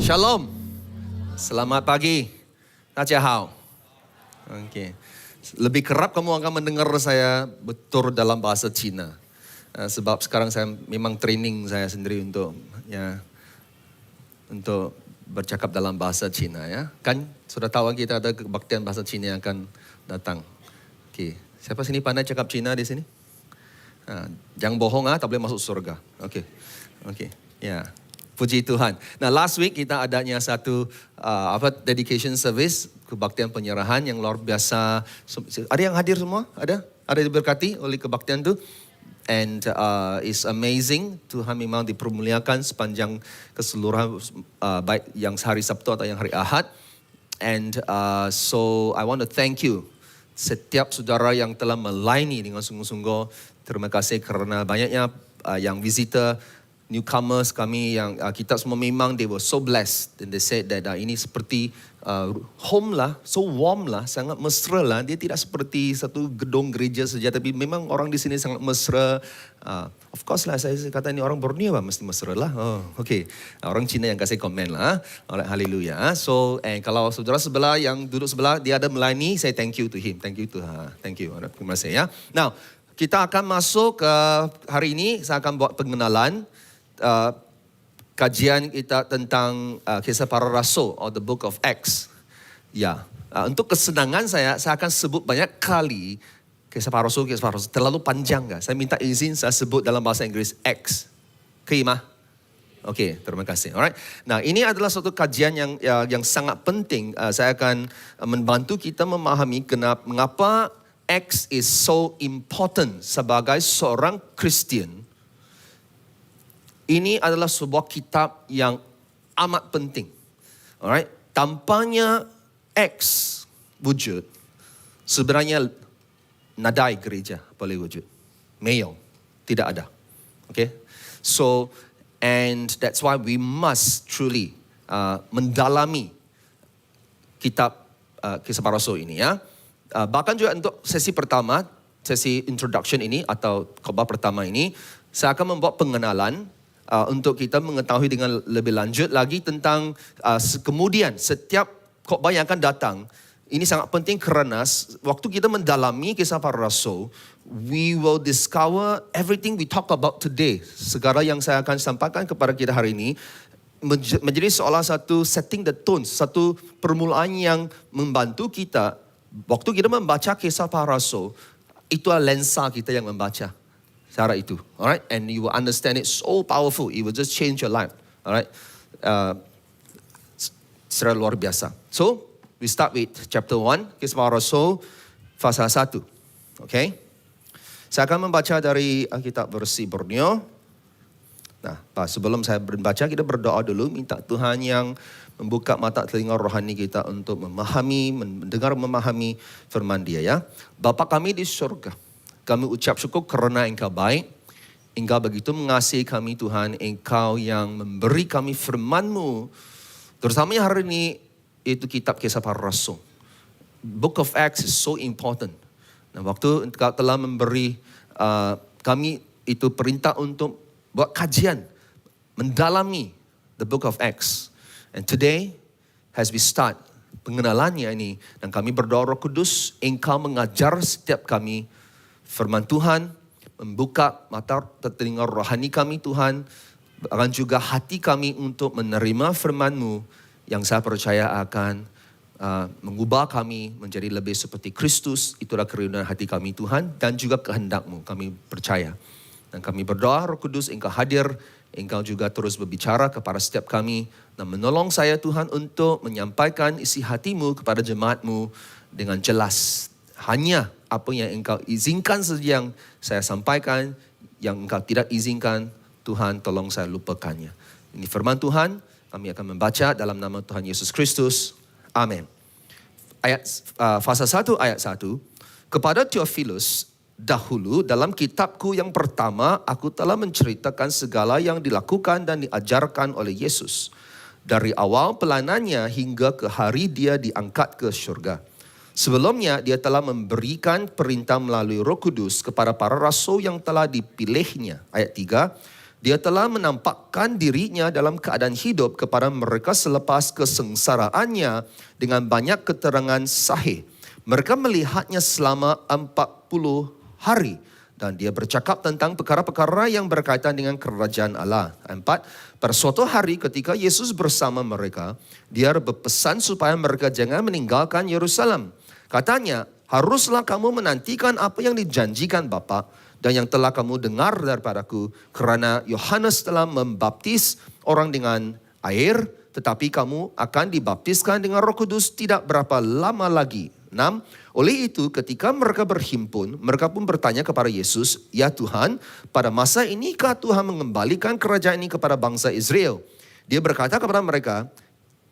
Shalom. Selamat pagi. 大家好. Okay. Lebih kerap kamu akan mendengar saya betul dalam bahasa Cina. Sebab sekarang saya memang training saya sendiri untuk bercakap dalam bahasa Cina ya. Kan sudah tahu kita ada kebaktian bahasa Cina yang akan datang. Okay. Siapa sini pandai cakap Cina di sini? Jangan bohong tak boleh masuk surga. Okay. Ya. Puji Tuhan. Nah, last week kita adanya satu dedication service, kebaktian penyerahan yang luar biasa. Ada yang hadir semua? Ada diberkati oleh kebaktian itu. And it's amazing. Tuhan memang dipermuliakan sepanjang keseluruhan baik yang hari Sabtu atau yang hari Ahad. And so I want to thank you setiap saudara yang telah melayani dengan sungguh-sungguh. Terima kasih karena banyaknya yang visitor, newcomers kami yang kita semua memang they were so blessed. And they said that ini seperti home lah, so warm lah, sangat mesra lah. Dia tidak seperti satu gedung gereja saja, tapi memang orang di sini sangat mesra. Of course lah, saya kata ini orang Borneo lah, mesti mesra lah. Okay. Orang Cina yang kasih komen lah. Haleluya. So, kalau saudara sebelah yang duduk sebelah, dia ada melayani, saya thank you to him. Thank you to her. Thank you. Terima kasih ya. Now, kita akan masuk ke hari ini, saya akan buat pengenalan. Kajian kita tentang kisah para rasul or the book of Acts. Ya, untuk kesenangan saya akan sebut banyak kali kisah para rasul. Terlalu panjang kan? Saya minta izin saya sebut dalam bahasa Inggris Acts. Kima? Oke, terima kasih. Alright. Nah, ini adalah suatu kajian yang sangat penting. Saya akan membantu kita memahami mengapa Acts is so important sebagai seorang Kristian. Ini adalah sebuah kitab yang amat penting. Alright. Tampaknya Acts wujud, sebenarnya nadai gereja boleh wujud. Meyong tidak ada. Okay. So, and that's why we must truly mendalami kitab kisah para rasul ini ya. Bahkan juga untuk sesi pertama, sesi introduction ini atau khotbah pertama ini, saya akan membuat pengenalan untuk kita mengetahui dengan lebih lanjut lagi tentang kemudian setiap khotbah yang akan datang. Ini sangat penting kerana waktu kita mendalami kisah para rasul, we will discover everything we talk about today. Segala yang saya akan sampaikan kepada kita hari ini menjadi seolah satu setting the tone, satu permulaan yang membantu kita. Waktu kita membaca kisah para rasul, itulah lensa kita yang membaca. Cara itu, alright, and you will understand it so powerful, it will just change your life, alright, secara luar biasa. So, we start with chapter 1, kisah para rasul, pasal 1, okay. Saya akan membaca dari Alkitab versi Borneo. Nah, sebelum saya membaca, kita berdoa dulu, minta Tuhan yang membuka mata telinga rohani kita untuk memahami firman Dia ya. Bapa kami di surga, kami ucap syukur kerana Engkau baik. Engkau begitu mengasihi kami Tuhan. Engkau yang memberi kami firman-Mu. Terutamanya hari ini itu kitab kisah para rasul. Book of Acts is so important. Nah, waktu Engkau telah memberi kami itu perintah untuk buat kajian, mendalami the book of Acts. And today, as we start pengenalannya ini, dan kami berdoa Roh Kudus, Engkau mengajar setiap kami firman Tuhan, membuka mata telinga rohani kami Tuhan, akan juga hati kami untuk menerima firman-Mu yang saya percaya akan mengubah kami menjadi lebih seperti Kristus. Itulah kerinduan hati kami Tuhan dan juga kehendak-Mu, kami percaya. Dan kami berdoa Roh Kudus Engkau hadir, Engkau juga terus berbicara kepada setiap kami dan menolong saya Tuhan untuk menyampaikan isi hati-Mu kepada jemaat-Mu dengan jelas. Hanya apa yang Engkau izinkan saja yang saya sampaikan, yang Engkau tidak izinkan, Tuhan tolong saya lupakannya. Ini firman Tuhan, kami akan membaca dalam nama Tuhan Yesus Kristus. Amin. Pasal 1 ayat 1. Kepada Theophilus, dahulu dalam kitabku yang pertama, aku telah menceritakan segala yang dilakukan dan diajarkan oleh Yesus. Dari awal pelayanannya hingga ke hari dia diangkat ke syurga. Sebelumnya dia telah memberikan perintah melalui Roh Kudus kepada para rasul yang telah dipilihnya. Ayat 3. Dia telah menampakkan dirinya dalam keadaan hidup kepada mereka selepas kesengsaraannya dengan banyak keterangan sahih. Mereka melihatnya selama 40 hari. Dan dia bercakap tentang perkara-perkara yang berkaitan dengan kerajaan Allah. 4. Pada suatu hari ketika Yesus bersama mereka, dia berpesan supaya mereka jangan meninggalkan Yerusalem. Katanya, haruslah kamu menantikan apa yang dijanjikan Bapa dan yang telah kamu dengar daripadaku. Kerana Yohanes telah membaptis orang dengan air, tetapi kamu akan dibaptiskan dengan Roh Kudus tidak berapa lama lagi. 6. Oleh itu ketika mereka berhimpun, mereka pun bertanya kepada Yesus, "Ya Tuhan, pada masa inikah Tuhan mengembalikan kerajaan ini kepada bangsa Israel?" Dia berkata kepada mereka,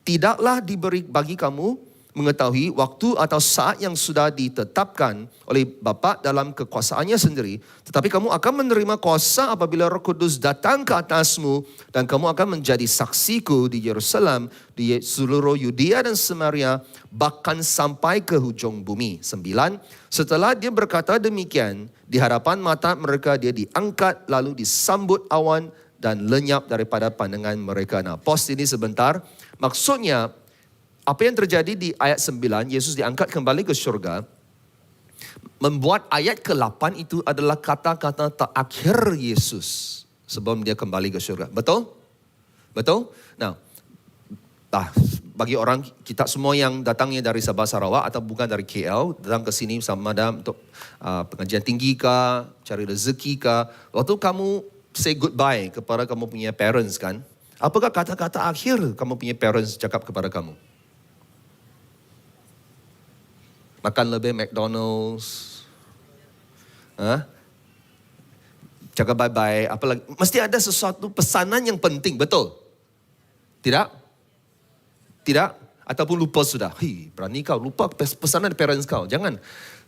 "Tidaklah diberi bagi kamu mengetahui waktu atau saat yang sudah ditetapkan oleh Bapa dalam kekuasaannya sendiri. Tetapi kamu akan menerima kuasa apabila Roh Kudus datang ke atasmu dan kamu akan menjadi saksiku di Yerusalem, di seluruh Yudea dan Samaria, bahkan sampai ke hujung bumi." 9. Setelah dia berkata demikian, di hadapan mata mereka dia diangkat lalu disambut awan dan lenyap daripada pandangan mereka. Nah, pause ini sebentar. Maksudnya, apa yang terjadi di ayat 9, Yesus diangkat kembali ke syurga, membuat ayat ke-8 itu adalah kata-kata terakhir Yesus sebelum dia kembali ke syurga. Betul? Betul? Nah, bagi orang kita semua yang datangnya dari Sabah Sarawak atau bukan dari KL, datang ke sini sama ada untuk pengajian tinggi kah, cari rezeki kah, waktu kamu say goodbye kepada kamu punya parents kan, apakah kata-kata akhir kamu punya parents cakap kepada kamu? Makan lebih McDonald's, jaga bye-bye, apalagi mesti ada sesuatu pesanan yang penting, betul? Tidak? Tidak? Ataupun lupa sudah? Berani kau lupa pesanan parents kau? Jangan.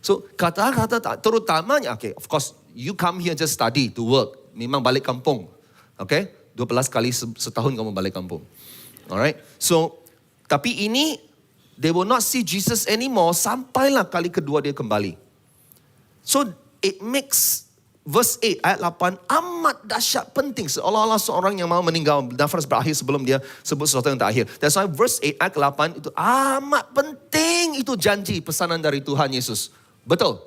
So kata-kata terutamanya, okay, of course you come here just study to work, memang balik kampung, okay? 12 kali setahun kamu balik kampung, alright? So tapi ini they will not see Jesus anymore sampailah kali kedua dia kembali. So it makes verse 8 ayat 8 amat dahsyat penting, seolah-olah seorang yang mau meninggal, nafas berakhir sebelum dia sebut sesuatu yang terakhir. That's why verse 8 ayat 8 itu amat penting, itu janji pesanan dari Tuhan Yesus. Betul?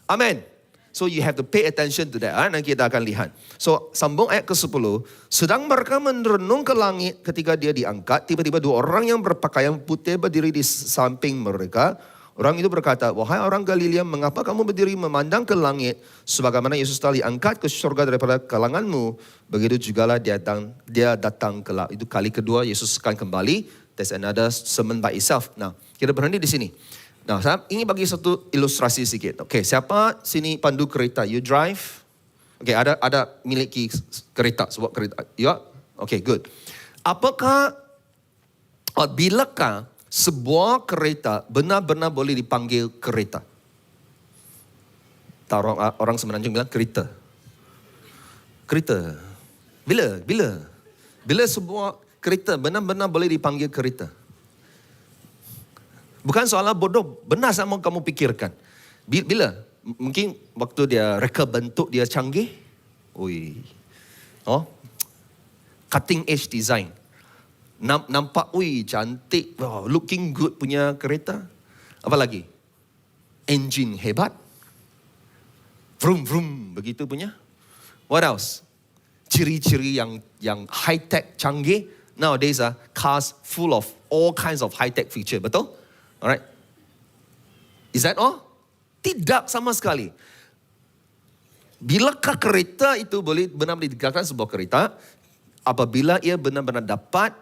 Amen. So you have to pay attention to that. Nanti kita akan lihat. So sambung ayat ke-10. Sedang mereka merenung ke langit ketika dia diangkat, tiba-tiba dua orang yang berpakaian putih berdiri di samping mereka. Orang itu berkata, "Wahai orang Galilea, mengapa kamu berdiri memandang ke langit? Sebagaimana Yesus telah diangkat ke surga daripada kalanganmu, begitu jugalah dia datang kelak." Itu kali kedua Yesus akan kembali. That's another sermon by itself. Nah, kita berhenti di sini. Nah, saya ingin bagi satu ilustrasi sedikit. Okay, siapa sini pandu kereta? You drive? Okay, ada miliki kereta, sebuah kereta. Ya? Okay, good. Apakah, bilakah sebuah kereta benar-benar boleh dipanggil kereta? Orang Semenanjung bilang kereta. Kereta. Bila sebuah kereta benar-benar boleh dipanggil kereta? Bukan soalan bodoh, benar sama kamu pikirkan. Bila? Mungkin waktu dia reka bentuk dia canggih. Cutting edge design. Nampak, cantik, looking good punya kereta. Apa lagi? Engine hebat. Vroom vroom begitu punya. What else? Ciri-ciri yang high tech canggih. Nowadays cars full of all kinds of high tech feature, betul? Alright. Is that all? Tidak sama sekali. Bilakah kereta itu boleh benar-benar dikatakan sebuah kereta? Apabila ia benar-benar dapat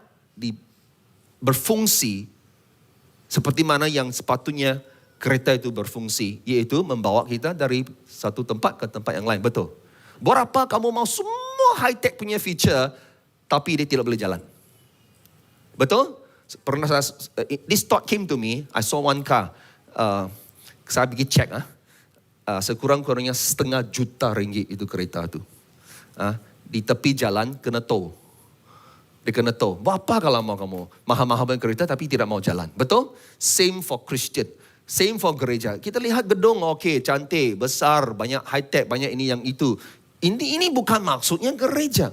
berfungsi seperti mana yang sepatutnya kereta itu berfungsi, yaitu membawa kita dari satu tempat ke tempat yang lain. Betul? Berapa kamu mau semua high-tech punya feature, tapi dia tidak boleh jalan? Betul? Pernah this thought came to me. I saw one car. Saya pergi cek. Sekurang-kurangnya RM1,5 juta itu kereta tu. Di tepi jalan kena tow. Dia kena tow. Berapa kalau mau kamu mahal-mahal punya kereta tapi tidak mau jalan? Betul? Same for Christian. Same for gereja. Kita lihat gedung, okay, cantik, besar, banyak high tech, banyak ini yang itu. Ini bukan maksudnya gereja.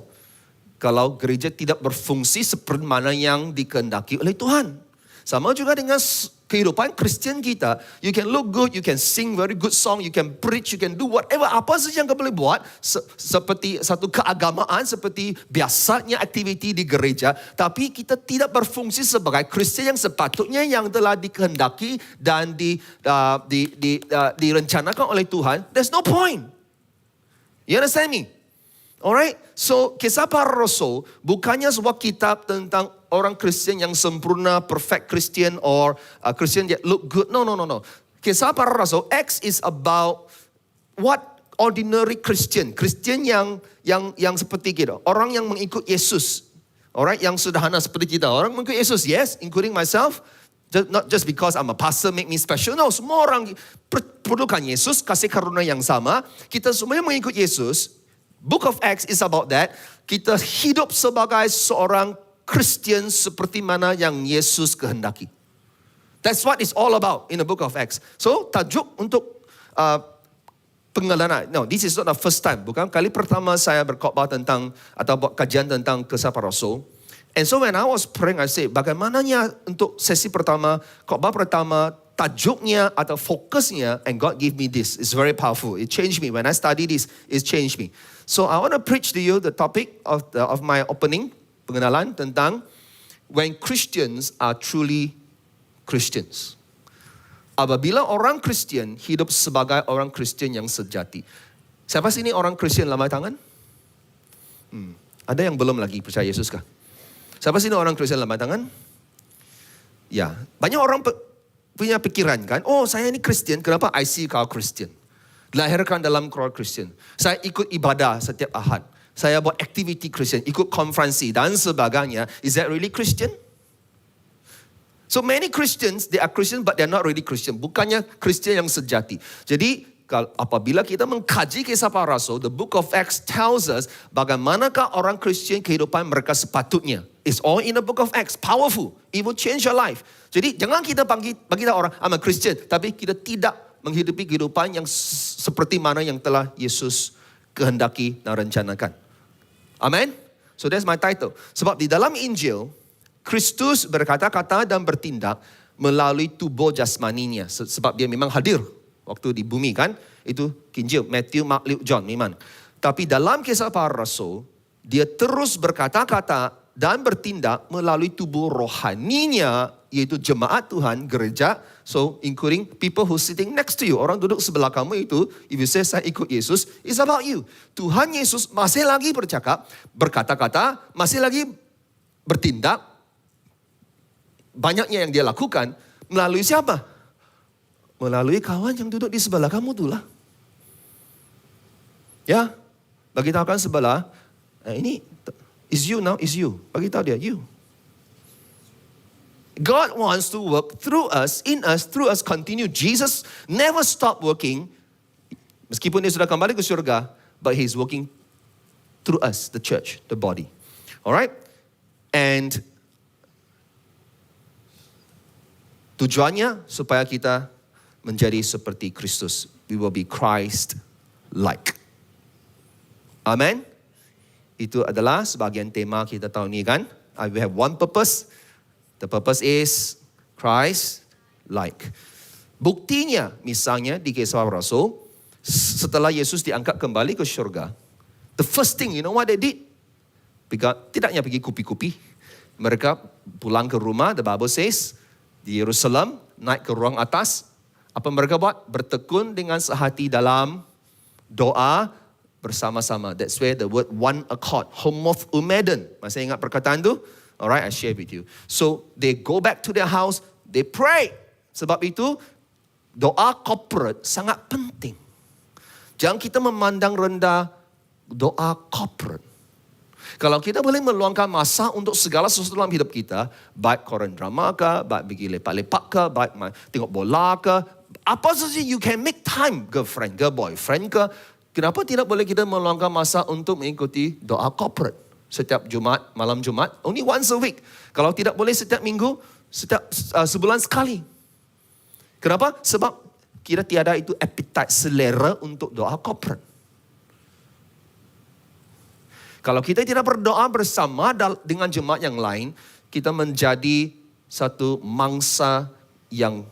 Kalau gereja tidak berfungsi seperti mana yang dikehendaki oleh Tuhan. Sama juga dengan kehidupan Kristian kita. You can look good, you can sing very good song, you can preach, you can do whatever. Apa saja yang kau boleh buat. Seperti satu keagamaan, seperti biasanya aktiviti di gereja. Tapi kita tidak berfungsi sebagai Kristian yang sepatutnya yang telah dikehendaki dan direncanakan oleh Tuhan. There's no point. You understand me? Alright, so Kisah Para Rasul bukannya sebuah kitab tentang orang Kristian yang sempurna, perfect Christian or Christian that look good. No. Kisah Para Rasul, Acts is about what ordinary Christian yang seperti kita, orang yang mengikut Yesus. Alright, yang sederhana seperti kita, orang mengikut Yesus, yes, including myself. Not just because I'm a pastor make me special. No, semua orang perlukan Yesus, kasih karunia yang sama. Kita semuanya mengikut Yesus. Book of Acts is about that. Kita hidup sebagai seorang Kristian seperti mana yang Yesus kehendaki. That's what it's all about in the book of Acts. So, tajuk untuk pengalaman. No, this is not the first time. Bukan kali pertama saya berkhotbah tentang atau buat kajian tentang Kisah Para Rasul. And so when I was praying, I said, bagaimananya untuk sesi pertama, khotbah pertama, tajuknya atau fokusnya, and God gave me this. It's very powerful. It changed me. When I studied this, it changed me. So I want to preach to you the topic of my opening, pengenalan tentang when Christians are truly Christians. Apabila orang Kristian hidup sebagai orang Kristian yang sejati. Siapa sini orang Kristian lambai tangan? Ada yang belum lagi percaya Yesus kah? Siapa sini orang Kristian lambai tangan? Ya, banyak orang punya pikiran kan, oh saya ini Kristian, kenapa I see kau Kristian? Dilahirkan dalam keluarga Kristian. Saya ikut ibadah setiap Ahad. Saya buat aktiviti Kristian, ikut konferensi dan sebagainya. Is that really Christian? So many Christians, they are Christian but they are not really Christian. Bukannya Kristian yang sejati. Jadi apabila kita mengkaji Kisah Para Rasul, the book of Acts tells us bagaimanakah orang Kristian kehidupan mereka sepatutnya. It's all in the book of Acts. Powerful. It will change your life. Jadi jangan kita bagi orang, I'm a Christian. Tapi kita tidak menghidupi kehidupan yang seperti mana yang telah Yesus kehendaki dan rencanakan. Amen? So that's my title. Sebab di dalam Injil, Kristus berkata-kata dan bertindak melalui tubuh jasmaninya. Sebab dia memang hadir waktu di bumi kan. Itu Injil, Matthew, Mark, Luke, John memang. Tapi dalam Kisah Para Rasul, dia terus berkata-kata dan bertindak melalui tubuh rohaninya, yaitu jemaat Tuhan, gereja. So, including people who sitting next to you. Orang duduk sebelah kamu itu, if you say saya ikut Yesus, it's about you. Tuhan Yesus masih lagi bercakap, berkata-kata, masih lagi bertindak. Banyaknya yang dia lakukan, melalui siapa? Melalui kawan yang duduk di sebelah kamu itulah. Ya, bagi tahu kan sebelah, ini is you now, is you. Bagi tahu dia, you. God wants to work through us, in us, through us, continue. Jesus never stop working. Meskipun dia sudah kembali ke surga, but He's working through us, the church, the body. Alright? And tujuannya supaya kita menjadi seperti Kristus. We will be Christ-like. Amen? Itu adalah sebagian tema kita tahun ini kan. We have one purpose. The purpose is Christ-like. Buktinya, misalnya di Kisah Para Rasul, setelah Yesus diangkat kembali ke syurga, the first thing, you know what they did? Tidaknya pergi kupi-kupi. Mereka pulang ke rumah, the Bible says, di Yerusalem, naik ke ruang atas. Apa mereka buat? Bertekun dengan sehati dalam doa bersama-sama. That's where the word one accord, homoth umeden. Masih ingat perkataan tu? Alright, I share with you. So, they go back to their house, they pray. Sebab itu, doa corporate sangat penting. Jangan kita memandang rendah doa corporate. Kalau kita boleh meluangkan masa untuk segala sesuatu dalam hidup kita, baik koran drama ke, baik pergi lepak-lepak ke, baik tengok bola ke, apa saja you can make time, girlfriend ke, boyfriend ke. Kenapa tidak boleh kita meluangkan masa untuk mengikuti doa corporate? Setiap Jumat, malam Jumat, only once a week. Kalau tidak boleh setiap minggu, setiap sebulan sekali. Kenapa? Sebab kita tiada itu appetite, selera untuk doa corporate. Kalau kita tidak berdoa bersama dengan jemaat yang lain, kita menjadi satu mangsa yang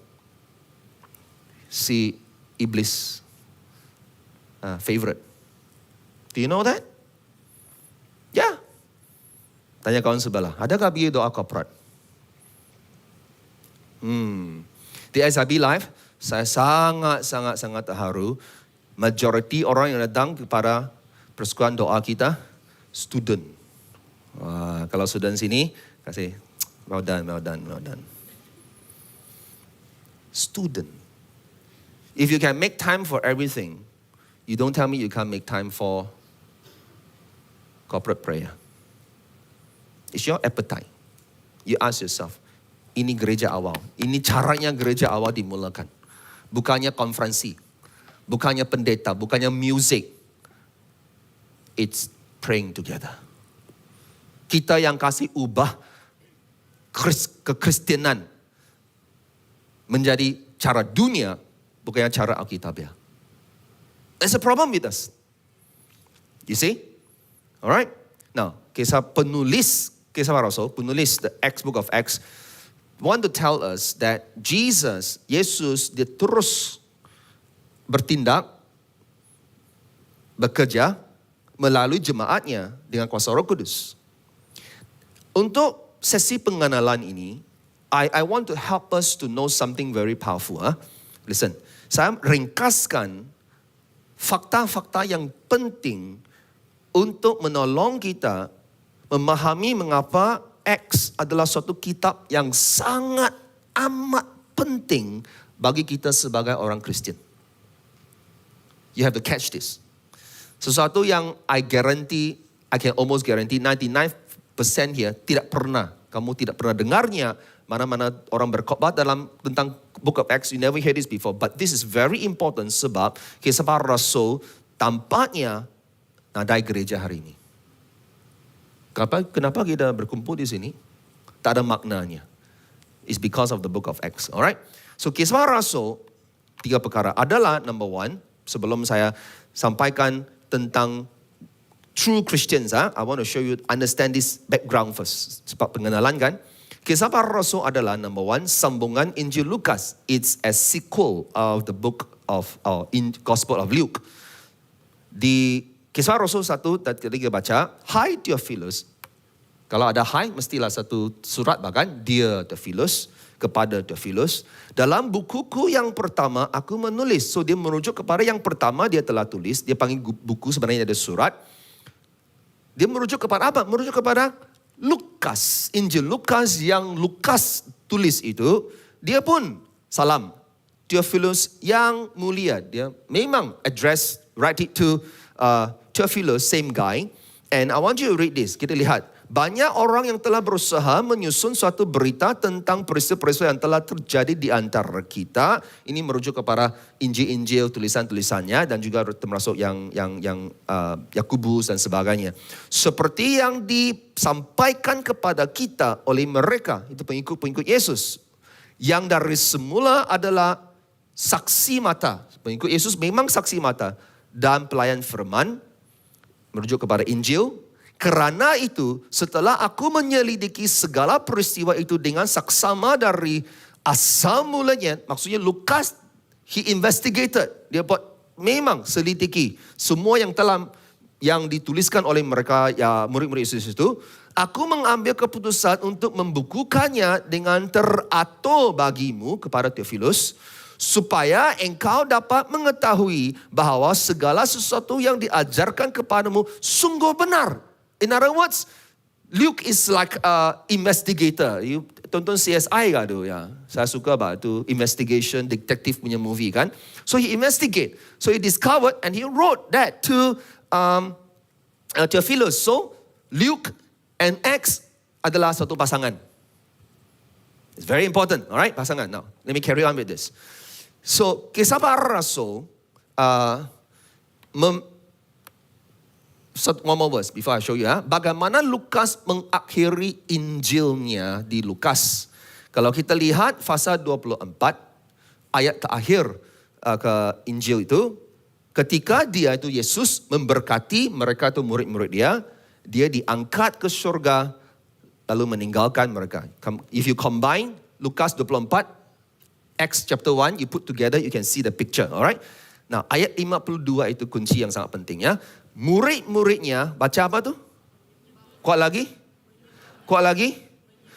si iblis favorite. Do you know that? Ya. Tanya kawan sebelah, adakah biaya doa korporat? Di SIB Live, saya sangat terharu. Majoriti orang yang datang kepada persekutuan doa kita, student. Wah, kalau student sini, kasih, well done. Student. If you can make time for everything, you don't tell me you can't make time for corporate prayer. It's your appetite. You ask yourself, ini gereja awal. Ini caranya gereja awal dimulakan. Bukannya konferensi. Bukannya pendeta. Bukannya music. It's praying together. Kita yang kasih ubah kekristenan menjadi cara dunia, bukannya cara Alkitabiah. There's a problem with us. You see? Alright? Now, kisah para rasul, penulis the Book of Acts, want to tell us that Yesus, dia terus bertindak, bekerja melalui jemaatnya dengan kuasa Roh Kudus. Untuk sesi pengenalan ini, I want to help us to know something very powerful. Listen, saya ringkaskan fakta-fakta yang penting untuk menolong kita memahami mengapa Acts adalah suatu kitab yang sangat amat penting bagi kita sebagai orang Kristen. You have to catch this. Sesuatu yang I can almost guarantee 99% here kamu tidak pernah dengarnya. Mana-mana orang berkhotbah tentang Book of Acts, you never hear this before. But this is very important sebab kisah para rasul tampaknya nadai gereja hari ini. Kenapa kita berkumpul di sini? Tak ada maknanya. It's because of the Book of Acts. Alright? So kisah para rasul, 3 perkara adalah number 1. Sebelum saya sampaikan tentang true Christians, I want to show you, understand this background first. Sebab pengenalan kan. Kisah para rasul adalah number 1, sambungan Injil Lukas. It's a sequel of the book of Gospel of Luke. Di Kisah Rasul 1 tadi kita baca, Hai Theophilus. Kalau ada hai, mestilah satu surat bahkan, Dear Theophilus, kepada Theophilus. Dalam bukuku yang pertama, aku menulis. So dia merujuk kepada yang pertama dia telah tulis. Dia panggil buku, sebenarnya ada surat. Dia merujuk kepada apa? Merujuk kepada Lukas. Injil Lukas yang Lukas tulis itu, dia pun salam. Theophilus yang mulia. Dia memang write it to Theophilus, same guy. And I want you to read this. Kita lihat. Banyak orang yang telah berusaha menyusun suatu berita tentang peristiwa-peristiwa yang telah terjadi di antara kita. Ini merujuk kepada Injil-Injil, tulisan-tulisannya dan juga termasuk yang Yakobus dan sebagainya. Seperti yang disampaikan kepada kita oleh mereka, itu pengikut-pengikut Yesus. Yang dari semula adalah saksi mata. Pengikut Yesus memang saksi mata. Dan pelayan firman, merujuk kepada Injil. Kerana itu, setelah aku menyelidiki segala peristiwa itu dengan saksama dari asal mulanya, maksudnya Lukas, he investigated. Dia buat memang selidiki semua yang dituliskan oleh mereka, ya murid-murid Yesus itu. Aku mengambil keputusan untuk membukukannya dengan teratur bagimu kepada Theophilus, supaya engkau dapat mengetahui bahawa segala sesuatu yang diajarkan kepadamu sungguh benar. In other words, Luke is like a investigator. You tonton CSI kan tu ya. Saya suka tu investigation detective punya movie kan. So he investigate. So he discovered and he wrote that to Theophilus. So Luke and Acts adalah satu pasangan. It's very important, alright, pasangan. Now, let me carry on with this. So, kisah para rasul, one more verse before I show you. Bagaimana Lukas mengakhiri Injilnya di Lukas. Kalau kita lihat pasal 24, ayat terakhir ke Injil itu, ketika dia itu Yesus memberkati mereka itu murid-murid dia, dia diangkat ke syurga lalu meninggalkan mereka. If you combine Lukas 24, Acts chapter 1, you put together, you can see the picture. Alright? Now, ayat 52 itu kunci yang sangat penting ya. Murid-muridnya, baca apa tu? Kuat lagi? Kuat lagi?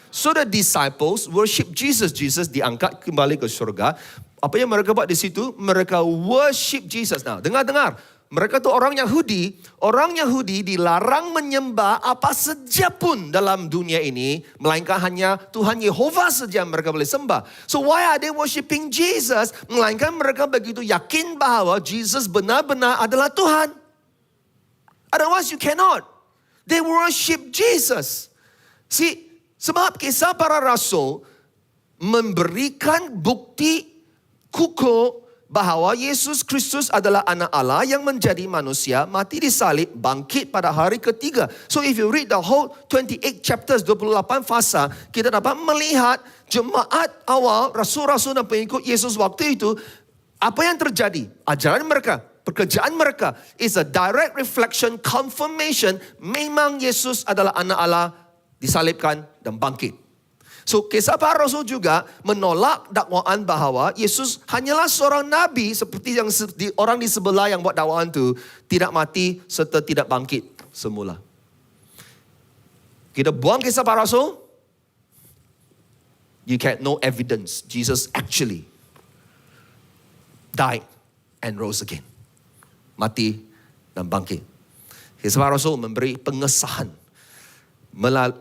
So the disciples worship Jesus. Jesus diangkat kembali ke syurga. Apa yang mereka buat di situ? Mereka worship Jesus. Nah, dengar-dengar. Mereka tu orang Yahudi. Orang Yahudi dilarang menyembah apa saja pun dalam dunia ini. Melainkan hanya Tuhan Yehova saja mereka boleh sembah. So why are they worshiping Jesus? Melainkan mereka begitu yakin bahawa Jesus benar-benar adalah Tuhan. Otherwise you cannot. They worship Jesus. See, sebab kisah para rasul memberikan bukti kukuh bahawa Yesus Kristus adalah anak Allah yang menjadi manusia, mati disalib, bangkit pada hari ketiga. So if you read the whole 28 chapters, 28 fasa, kita dapat melihat jemaat awal, rasul-rasul dan pengikut Yesus waktu itu, apa yang terjadi? Ajaran mereka, pekerjaan mereka is a direct reflection, confirmation, memang Yesus adalah anak Allah, disalibkan dan bangkit. So, kisah para rasul juga menolak dakwaan bahawa Yesus hanyalah seorang nabi seperti yang orang di sebelah yang buat dakwaan itu tidak mati serta tidak bangkit semula. Kita buang kisah para rasul, you get no evidence Jesus actually died and rose again. Mati dan bangkit. Kisah para rasul memberi pengesahan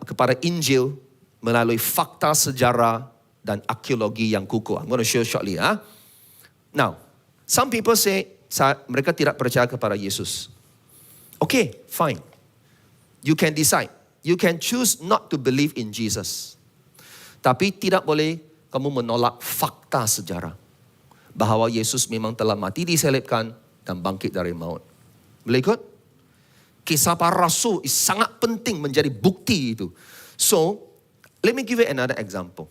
kepada Injil melalui fakta sejarah dan arkeologi yang kukuh. I'm going to show shortly. Now, some people say mereka tidak percaya kepada Yesus. Okay, fine. You can decide. You can choose not to believe in Jesus. Tapi tidak boleh kamu menolak fakta sejarah bahawa Yesus memang telah mati disalibkan dan bangkit dari maut. Boleh ikut? Kisah para rasul sangat penting menjadi bukti itu. So, let me give you another example.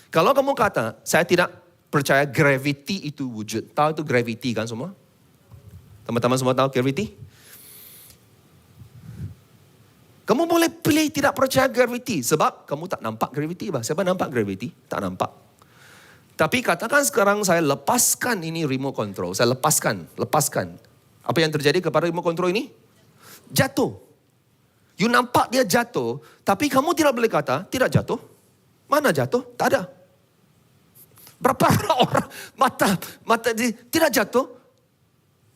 Kalau kamu kata, saya tidak percaya gravity itu wujud. Tahu itu gravity kan semua? Teman-teman semua tahu gravity? Kamu boleh pilih tidak percaya gravity. Sebab kamu tak nampak gravity. Siapa nampak gravity? Tak nampak. Tapi katakan sekarang saya lepaskan ini remote control. Saya lepaskan. Apa yang terjadi kepada remote control ini? Jatuh. You nampak dia jatuh, tapi kamu tidak boleh kata, tidak jatuh. Mana jatuh? Tak ada. Berapa orang mata dia tidak jatuh?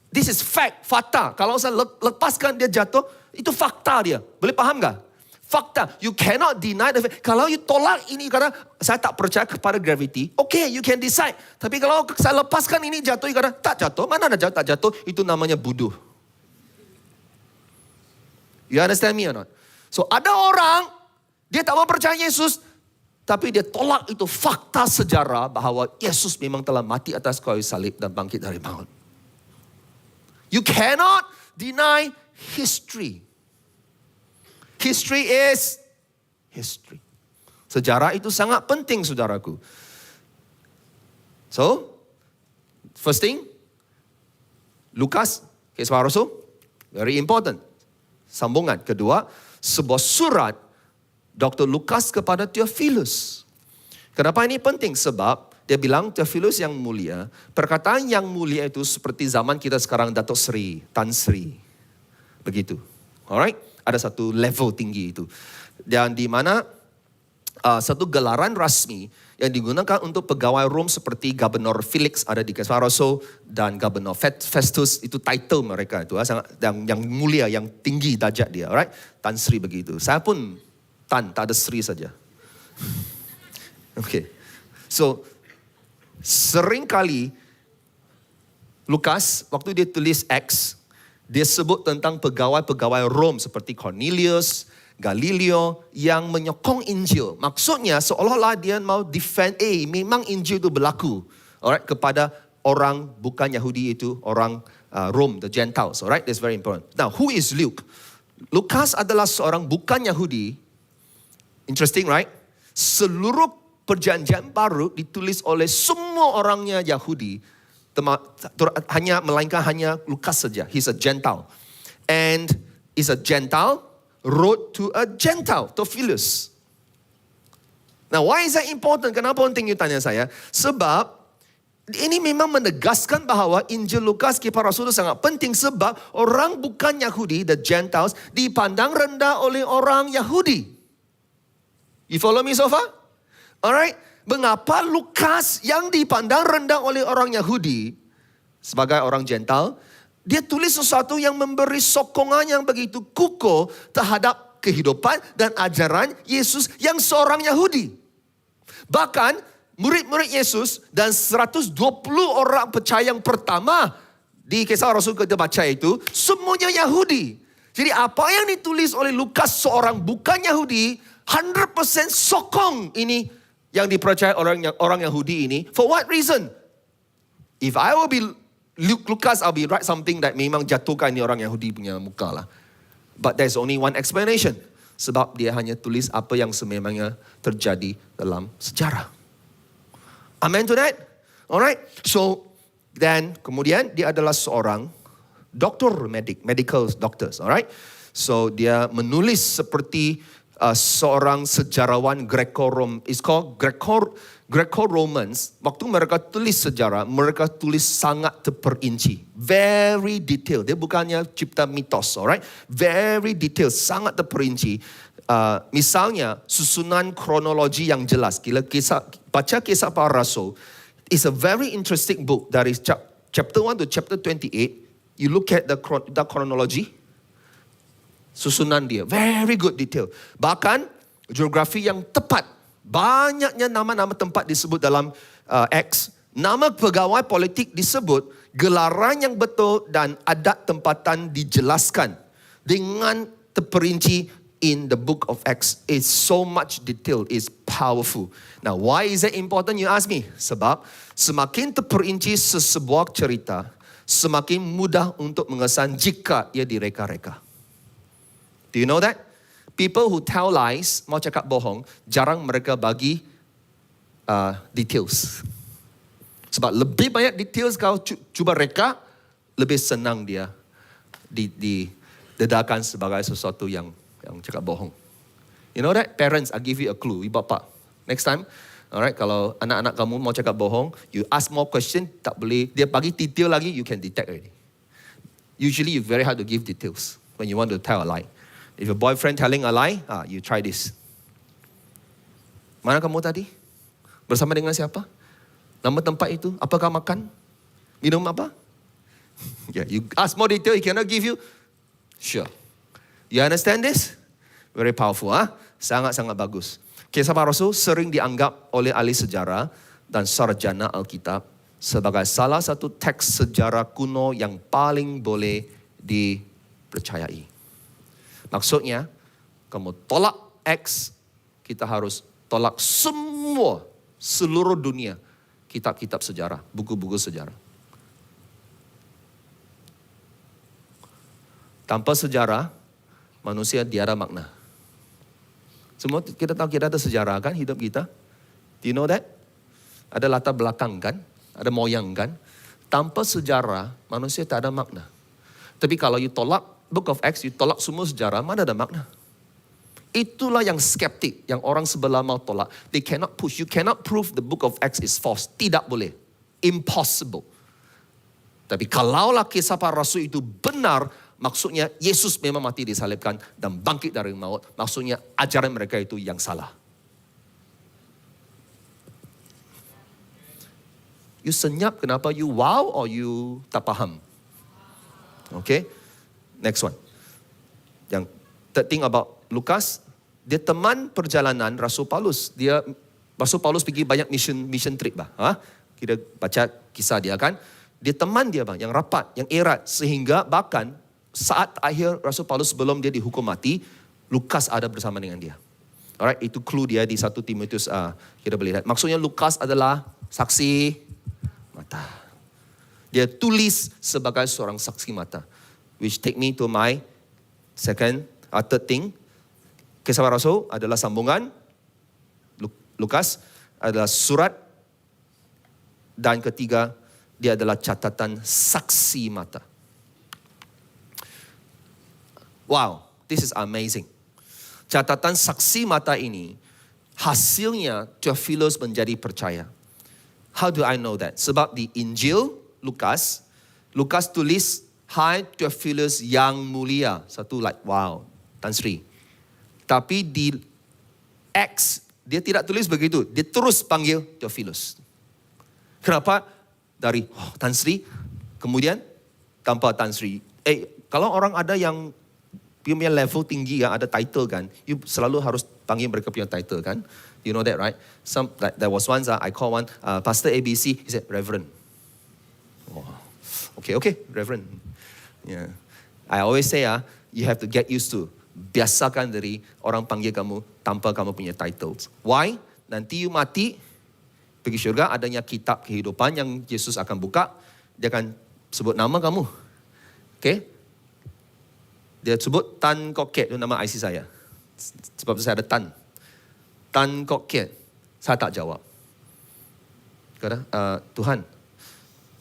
This is fact, fakta. Kalau saya lepaskan dia jatuh, itu fakta dia. Boleh faham tak? Fakta. You cannot deny the fact. Kalau you tolak ini karena saya tak percaya kepada gravity, okay, you can decide. Tapi kalau saya lepaskan ini jatuh, you kata tak jatuh. Mana ada jatuh? Tak jatuh. Itu namanya bodoh. You understand me or not? So ada orang, dia tak mau percaya Yesus, tapi dia tolak itu fakta sejarah bahawa Yesus memang telah mati atas kayu salib dan bangkit dari maut. You cannot deny history. History is history. Sejarah itu sangat penting, saudaraku. So, first thing, Lukas, kisah Rasul, very important. Sambungan kedua, sebuah surat Dr. Lukas kepada Theophilus. Kenapa ini penting? Sebab dia bilang, Theophilus yang mulia, perkataan yang mulia itu seperti zaman kita sekarang Datuk Seri, Tan Sri. Begitu. Alright? Ada satu level tinggi itu. Dan di mana satu gelaran rasmi yang digunakan untuk pegawai Rom seperti Gubernur Felix ada di Kisah Rasul dan Gubernur Festus, itu title mereka itu sangat yang mulia, yang tinggi darjat dia, alright? Tan Sri begitu. Saya pun Tan, tak ada Sri saja. Okay. So seringkali Lukas waktu dia tulis Acts, dia sebut tentang pegawai-pegawai Rom seperti Cornelius, Galileo yang menyokong Injil. Maksudnya seolah-olah dia mau defend, memang Injil itu berlaku. Alright, kepada orang bukan Yahudi itu, orang Rom, the Gentiles. Alright, that's very important. Now, who is Luke? Lukas adalah seorang bukan Yahudi. Interesting, right? Seluruh perjanjian baru ditulis oleh semua orangnya Yahudi. Melainkan hanya Lukas saja. He's a Gentile. And is a Gentile, wrote to a Gentile, Theophilus. Now, why is that important? Kenapa penting you tanya saya? Sebab ini memang menegaskan bahawa Injil Lukas Kisah Rasul itu sangat penting sebab orang bukan Yahudi, the Gentiles, dipandang rendah oleh orang Yahudi. You follow me so far? Alright? Mengapa Lukas yang dipandang rendah oleh orang Yahudi sebagai orang Gentile, dia tulis sesuatu yang memberi sokongan yang begitu kukuh terhadap kehidupan dan ajaran Yesus yang seorang Yahudi. Bahkan murid-murid Yesus dan 120 orang percaya yang pertama di Kisah Rasul kita baca itu, semuanya Yahudi. Jadi apa yang ditulis oleh Lukas seorang bukan Yahudi, 100% sokong ini yang dipercaya orang Yahudi ini. For what reason? If I will be Lukas, I'll be write something that memang jatuhkan ni orang Yahudi punya muka lah. But there's only one explanation. Sebab dia hanya tulis apa yang sememangnya terjadi dalam sejarah. Amen to that? Alright. So, then kemudian dia adalah seorang doktor medical doctors. Alright. So, dia menulis seperti seorang sejarawan It's called Greco-Romans. Waktu mereka tulis sejarah, mereka tulis sangat terperinci. Very detail. Dia bukannya cipta mitos, alright? Very detail, sangat terperinci. Misalnya, susunan kronologi yang jelas. Baca Kisah Para Rasul. It's a very interesting book. Dari chapter 1 to chapter 28, you look at the chronology. Susunan dia, very good detail. Bahkan, geografi yang tepat. Banyaknya nama-nama tempat disebut dalam Acts. Nama pegawai politik disebut, gelaran yang betul dan adat tempatan dijelaskan. Dengan terperinci in the book of Acts. It's so much detail, it's powerful. Now, why is that important, you ask me? Sebab, semakin terperinci sesebuah cerita, semakin mudah untuk mengesan jika ia direka-reka. Do you know that? People who tell lies, mau cakap bohong, jarang mereka bagi details. Sebab lebih banyak details kau cuba reka, lebih senang dia didedakan sebagai sesuatu yang cakap bohong. You know that? Parents, I give you a clue. Ibu bapa. Next time, alright, kalau anak-anak kamu mau cakap bohong, you ask more question, tak boleh. Dia bagi detail lagi, you can detect already. Usually, it's very hard to give details when you want to tell a lie. If your boyfriend telling a lie, you try this. Mana kamu tadi? Bersama dengan siapa? Nama tempat itu? Apakah makan? Minum apa? Yeah, you ask more detail, he cannot give you. Sure. You understand this? Very powerful, Sangat-sangat bagus. Kisah Para Rasul sering dianggap oleh ahli sejarah dan sarjana Alkitab sebagai salah satu teks sejarah kuno yang paling boleh dipercayai. Maksudnya, kamu tolak X, kita harus tolak seluruh dunia, kitab-kitab sejarah, buku-buku sejarah. Tanpa sejarah, manusia tiada makna. Semua kita tahu kita ada sejarah kan, hidup kita. Do you know that? Ada latar belakang kan, ada moyang kan. Tanpa sejarah, manusia tak ada makna. Tapi kalau you tolak Book of Acts, you tolak semua sejarah, mana ada makna? Itulah yang skeptik, yang orang sebelah mau tolak. They cannot push. You cannot prove the Book of Acts is false. Tidak boleh. Impossible. Tapi kalaulah Kisah Para Rasul itu benar, maksudnya Yesus memang mati disalibkan dan bangkit dari maut. Maksudnya ajaran mereka itu yang salah. You senyap, kenapa? You wow or you tak faham? Okay. Next one. Yang third thing about Lukas, dia teman perjalanan Rasul Paulus. Rasul Paulus pergi banyak mission trip bah. Kita baca kisah dia kan. Dia teman dia bang, yang rapat, yang erat. Sehingga bahkan saat akhir Rasul Paulus sebelum dia dihukum mati, Lukas ada bersama dengan dia. Alright, itu clue dia di 1 Timotius kita boleh lihat. Maksudnya Lukas adalah saksi mata. Dia tulis sebagai seorang saksi mata. Which take me to my third thing. Kisah Para Rasul adalah sambungan. Lukas adalah surat. Dan ketiga, dia adalah catatan saksi mata. Wow, this is amazing. Catatan saksi mata ini, hasilnya Theophilus menjadi percaya. How do I know that? Sebab di Injil Lukas tulis, Hai Theophilus yang mulia. Satu like, wow, Tan Sri. Tapi di Acts, dia tidak tulis begitu. Dia terus panggil Theophilus. Kenapa? Dari Tan Sri, kemudian tanpa Tan Sri. Kalau orang ada yang punya level tinggi, yang ada title kan, you selalu harus panggil mereka punya title kan. You know that, right? There was once I call one Pastor ABC, he said Reverend. Oh, okay, Reverend. Yeah. I always say you have to get used to, biasakan dari orang panggil kamu tanpa kamu punya titles. Why? Nanti you mati, pergi syurga, adanya kitab kehidupan yang Yesus akan buka, dia akan sebut nama kamu. Okay? Dia sebut Tan Kok Kiat, itu nama IC saya. Sebab saya ada Tan. Tan Kok Kiat. Saya tak jawab. Kata, Tuhan,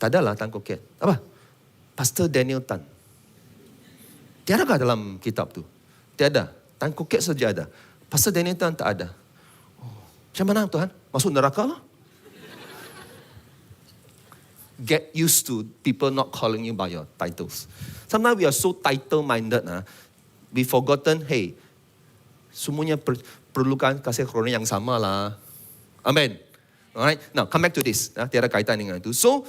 tak adalah Tan Kok Kiat. Apa? Pastor Daniel Tan. Tiadakah dalam kitab tu? Tiada. Tan Kok Kiat saja ada. Pastor Daniel Tan tak ada. Macam mana Tuhan? Masuk neraka lah. Get used to people not calling you by your titles. Sometimes we are so title-minded, we forgotten, hey, semuanya perlukan kasih karunia yang sama lah. Amen. Alright, now come back to this. Tiada kaitan dengan itu. So,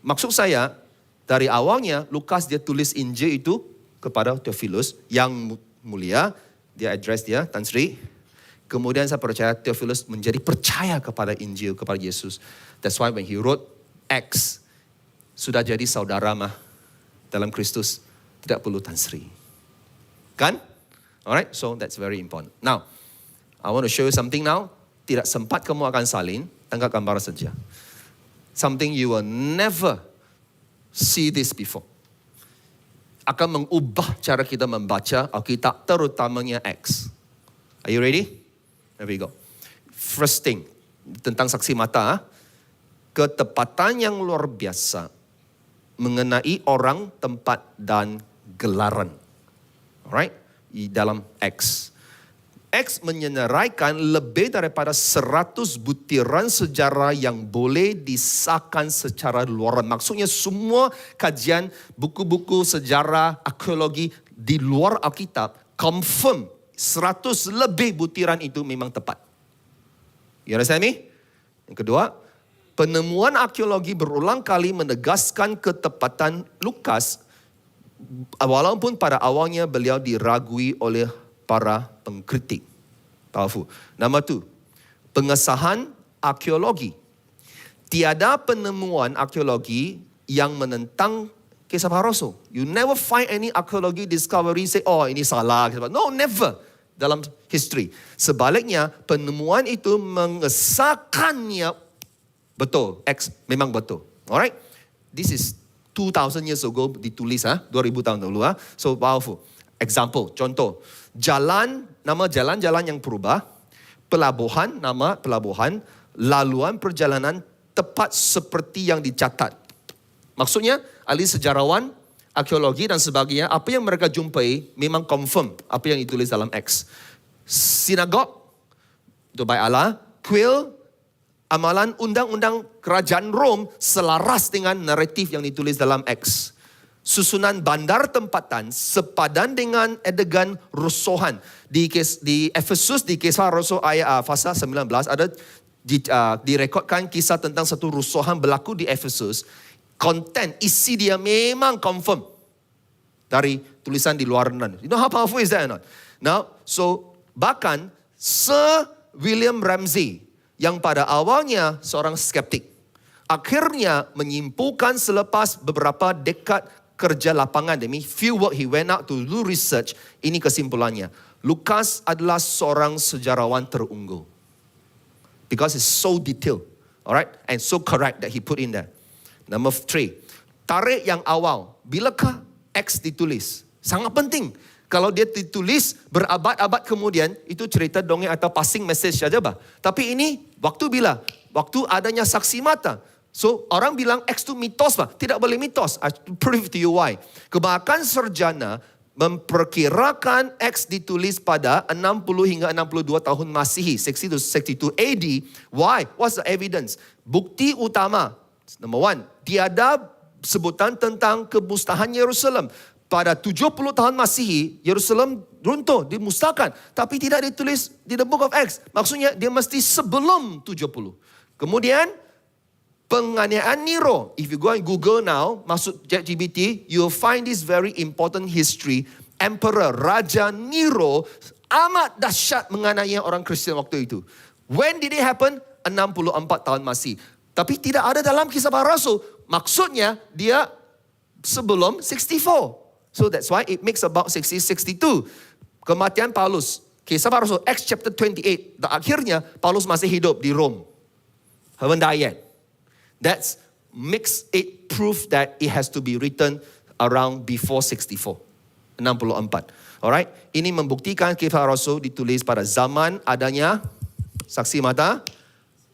maksud saya, dari awalnya, Lukas dia tulis Injil itu kepada Theophilus yang mulia. Dia address dia, Tan Sri. Kemudian saya percaya Theophilus menjadi percaya kepada Injil, kepada Yesus. That's why when he wrote Acts, sudah jadi saudara dalam Kristus, tidak perlu Tan Sri. Kan? Alright, so that's very important. Now, I want to show you something now. Tidak sempat kamu akan salin, tangkap gambar saja. Something you will never see this before. Akan mengubah cara kita membaca Alkitab, terutamanya Acts. Are you ready? There we go. First thing, tentang saksi mata, ketepatan yang luar biasa mengenai orang, tempat, dan gelaran. Alright? Di dalam Acts. Acts menyenaraikan lebih daripada 100 butiran sejarah yang boleh disahkan secara luaran. Maksudnya semua kajian, buku-buku sejarah, arkeologi di luar Alkitab confirm 100 lebih butiran itu memang tepat. You understand me? Yang kedua, penemuan arkeologi berulang kali menegaskan ketepatan Lukas, walaupun pada awalnya beliau diragui oleh para pengkritik. Powerful. Number 2, pengesahan arkeologi. Tiada penemuan arkeologi yang menentang kisah para rasul. You never find any archaeology discovery say, oh ini salah. No, never. Dalam history. Sebaliknya, penemuan itu mengesahkannya betul. X memang betul. Alright? This is 2000 years ago ditulis, 2000 tahun dulu. So powerful. Example, contoh. Nama jalan-jalan yang berubah. Pelabuhan, nama pelabuhan. Laluan perjalanan tepat seperti yang dicatat. Maksudnya, ahli sejarawan, arkeologi dan sebagainya, apa yang mereka jumpai memang confirm apa yang ditulis dalam Acts. Sinagog, doa Allah, kuil, amalan undang-undang kerajaan Rom selaras dengan naratif yang ditulis dalam Acts. Susunan bandar tempatan sepadan dengan adegan rusuhan. Di Efesus, di kisah Rasul ayat pasal 19 ada direkodkan kisah tentang satu rusuhan berlaku di Efesus. Konten, isi dia memang confirm dari tulisan di luar sana. You know how powerful is that or not? Now, so bahkan Sir William Ramsay yang pada awalnya seorang skeptik, akhirnya menyimpulkan selepas beberapa dekad kerja lapangan, demi field work, he went out to do research. Ini kesimpulannya. Lukas adalah seorang sejarawan terunggul. Because it's so detailed, alright, and so correct that he put in there. Number 3, tarikh yang awal. Bilakah Acts ditulis? Sangat penting. Kalau dia ditulis berabad-abad kemudian, itu cerita dongeng atau passing message saja bah. Tapi ini waktu bila? Waktu adanya saksi mata. So orang bilang Acts itu mitos bah. Tidak boleh mitos. I prove to you why. Kebanyakan sarjana memperkirakan Acts ditulis pada 60 hingga 62 tahun Masihi, 60 to 62 AD. Why? What's the evidence? Bukti utama, number one, tiada sebutan tentang kemusnahan Yerusalem. Pada 70 tahun Masihi, Yerusalem runtuh, dimusnahkan. Tapi tidak ditulis di the book of Acts. Maksudnya dia mesti sebelum 70. Kemudian, penganiayaan Nero. If you go and Google now, masuk ChatGPT, you'll find this very important history. Emperor, Raja Nero, amat dahsyat menganiaya orang Kristian waktu itu. When did it happen? 64 tahun Masihi. Tapi tidak ada dalam Kisah Para Rasul. Maksudnya, dia sebelum 64. So that's why it makes about 60, 62. Kematian Paulus. Kisah Para Rasul, Acts chapter 28. Dan akhirnya, Paulus masih hidup di Rome. Haven't died yet. That makes it proof that it has to be written around before 64. 64. Alright? Ini membuktikan Kisah Rasul ditulis pada zaman adanya saksi mata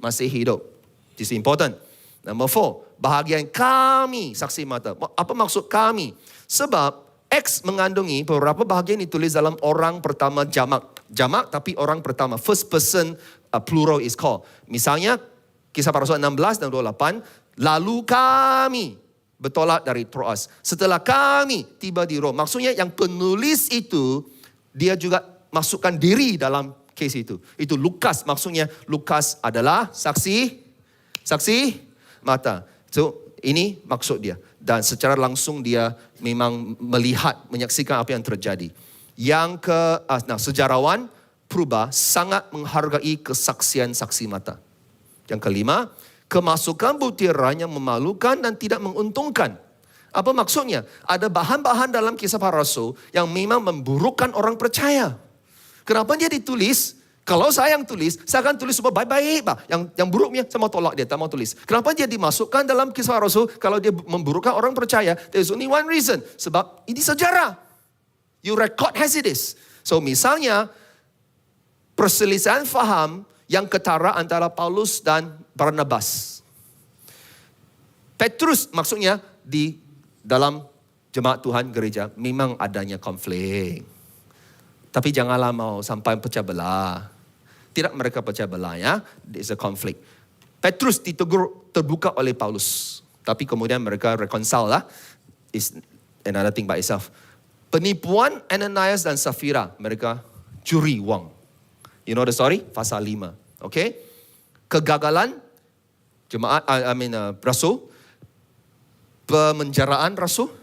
masih hidup. This is important. Number 4. Bahagian kami saksi mata. Apa maksud kami? Sebab Acts mengandungi beberapa bahagian ditulis dalam orang pertama jamak. Jamak tapi orang pertama. First person plural is called. Misalnya Kisah Para Rasul 16 dan 28. Lalu kami bertolak dari Troas. Setelah kami tiba di Rom. Maksudnya yang penulis itu, dia juga masukkan diri dalam case itu. Itu Lukas. Maksudnya Lukas adalah saksi mata. So ini maksud dia. Dan secara langsung dia memang melihat, menyaksikan apa yang terjadi. Sejarawan purba sangat menghargai kesaksian saksi mata. Yang kelima, kemasukan butiran yang memalukan dan tidak menguntungkan. Apa maksudnya? Ada bahan-bahan dalam Kisah Para Rasul yang memang memburukkan orang percaya. Kenapa dia ditulis? Kalau saya yang tulis, saya akan tulis supaya baik-baik. Yang buruknya, saya mau tolak dia, tak mau tulis. Kenapa dia dimasukkan dalam Kisah Para Rasul? Kalau dia memburukkan orang percaya, there's only one reason. Sebab ini sejarah. You record as it is. So misalnya, perselisihan faham yang ketara antara Paulus dan Barnabas. Petrus maksudnya di dalam jemaat Tuhan gereja memang adanya konflik. Tapi janganlah mau sampai pecah belah. Tidak mereka pecah belah ya. There's a conflict. Petrus ditegur terbuka oleh Paulus. Tapi kemudian mereka reconcile lah. Is another thing by itself. Penipuan Ananias dan Safira. Mereka curi wang. You know the story? Pasal 5. Okay? Kegagalan Rasul. Pemenjaraan Rasul.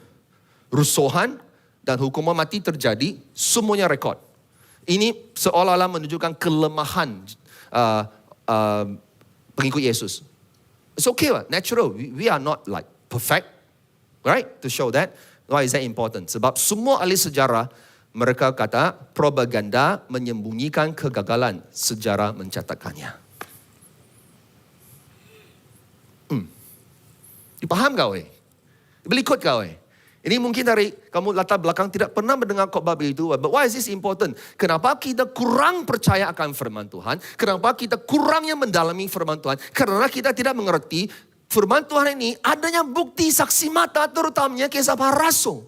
Rusuhan. Dan hukuman mati terjadi. Semuanya rekod. Ini seolah-olah menunjukkan kelemahan pengikut Yesus. It's okay lah, natural. We are not like perfect. Right? To show that. Why is that important? Sebab semua ahli sejarah mereka kata propaganda menyembunyikan kegagalan, sejarah mencatatkannya. Dipaham kau? Boleh ikut kau? Ini mungkin dari kamu latar belakang tidak pernah mendengar khotbah begitu. But why is this important? Kenapa kita kurang percaya akan firman Tuhan? Kenapa kita kurangnya mendalami firman Tuhan? Karena kita tidak mengerti firman Tuhan ini adanya bukti saksi mata, terutamanya Kisah Para Rasul.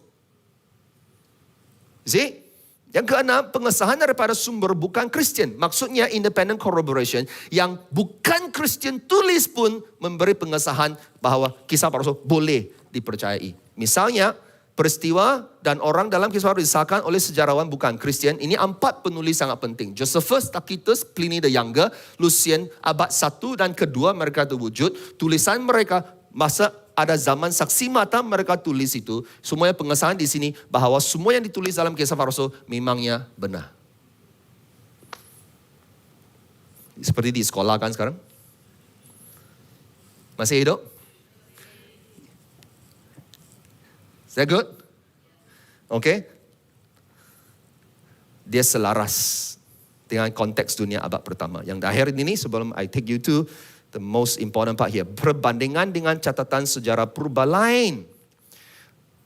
See? Yang keenam, pengesahan daripada sumber bukan Kristian. Maksudnya independent corroboration. Yang bukan Kristian tulis pun memberi pengesahan bahawa Kisah Para Rasul boleh dipercayai. Misalnya, peristiwa dan orang dalam Kisah Para Rasul disahkan oleh sejarawan bukan Kristian. Ini 4 penulis sangat penting. Josephus, Tacitus, Pliny the Younger, Lucian, abad 1 dan kedua mereka terwujud. Tulisan mereka masa ada zaman saksi mata mereka tulis itu. Semuanya pengesahan di sini bahawa semua yang ditulis dalam Kisah Para Rasul memangnya benar. Seperti di sekolah kan sekarang? Masih hidup? Is that good? Okay. Dia selaras dengan konteks dunia abad pertama. Yang terakhir ini sebelum I take you to the most important part here. Perbandingan dengan catatan sejarah purba lain.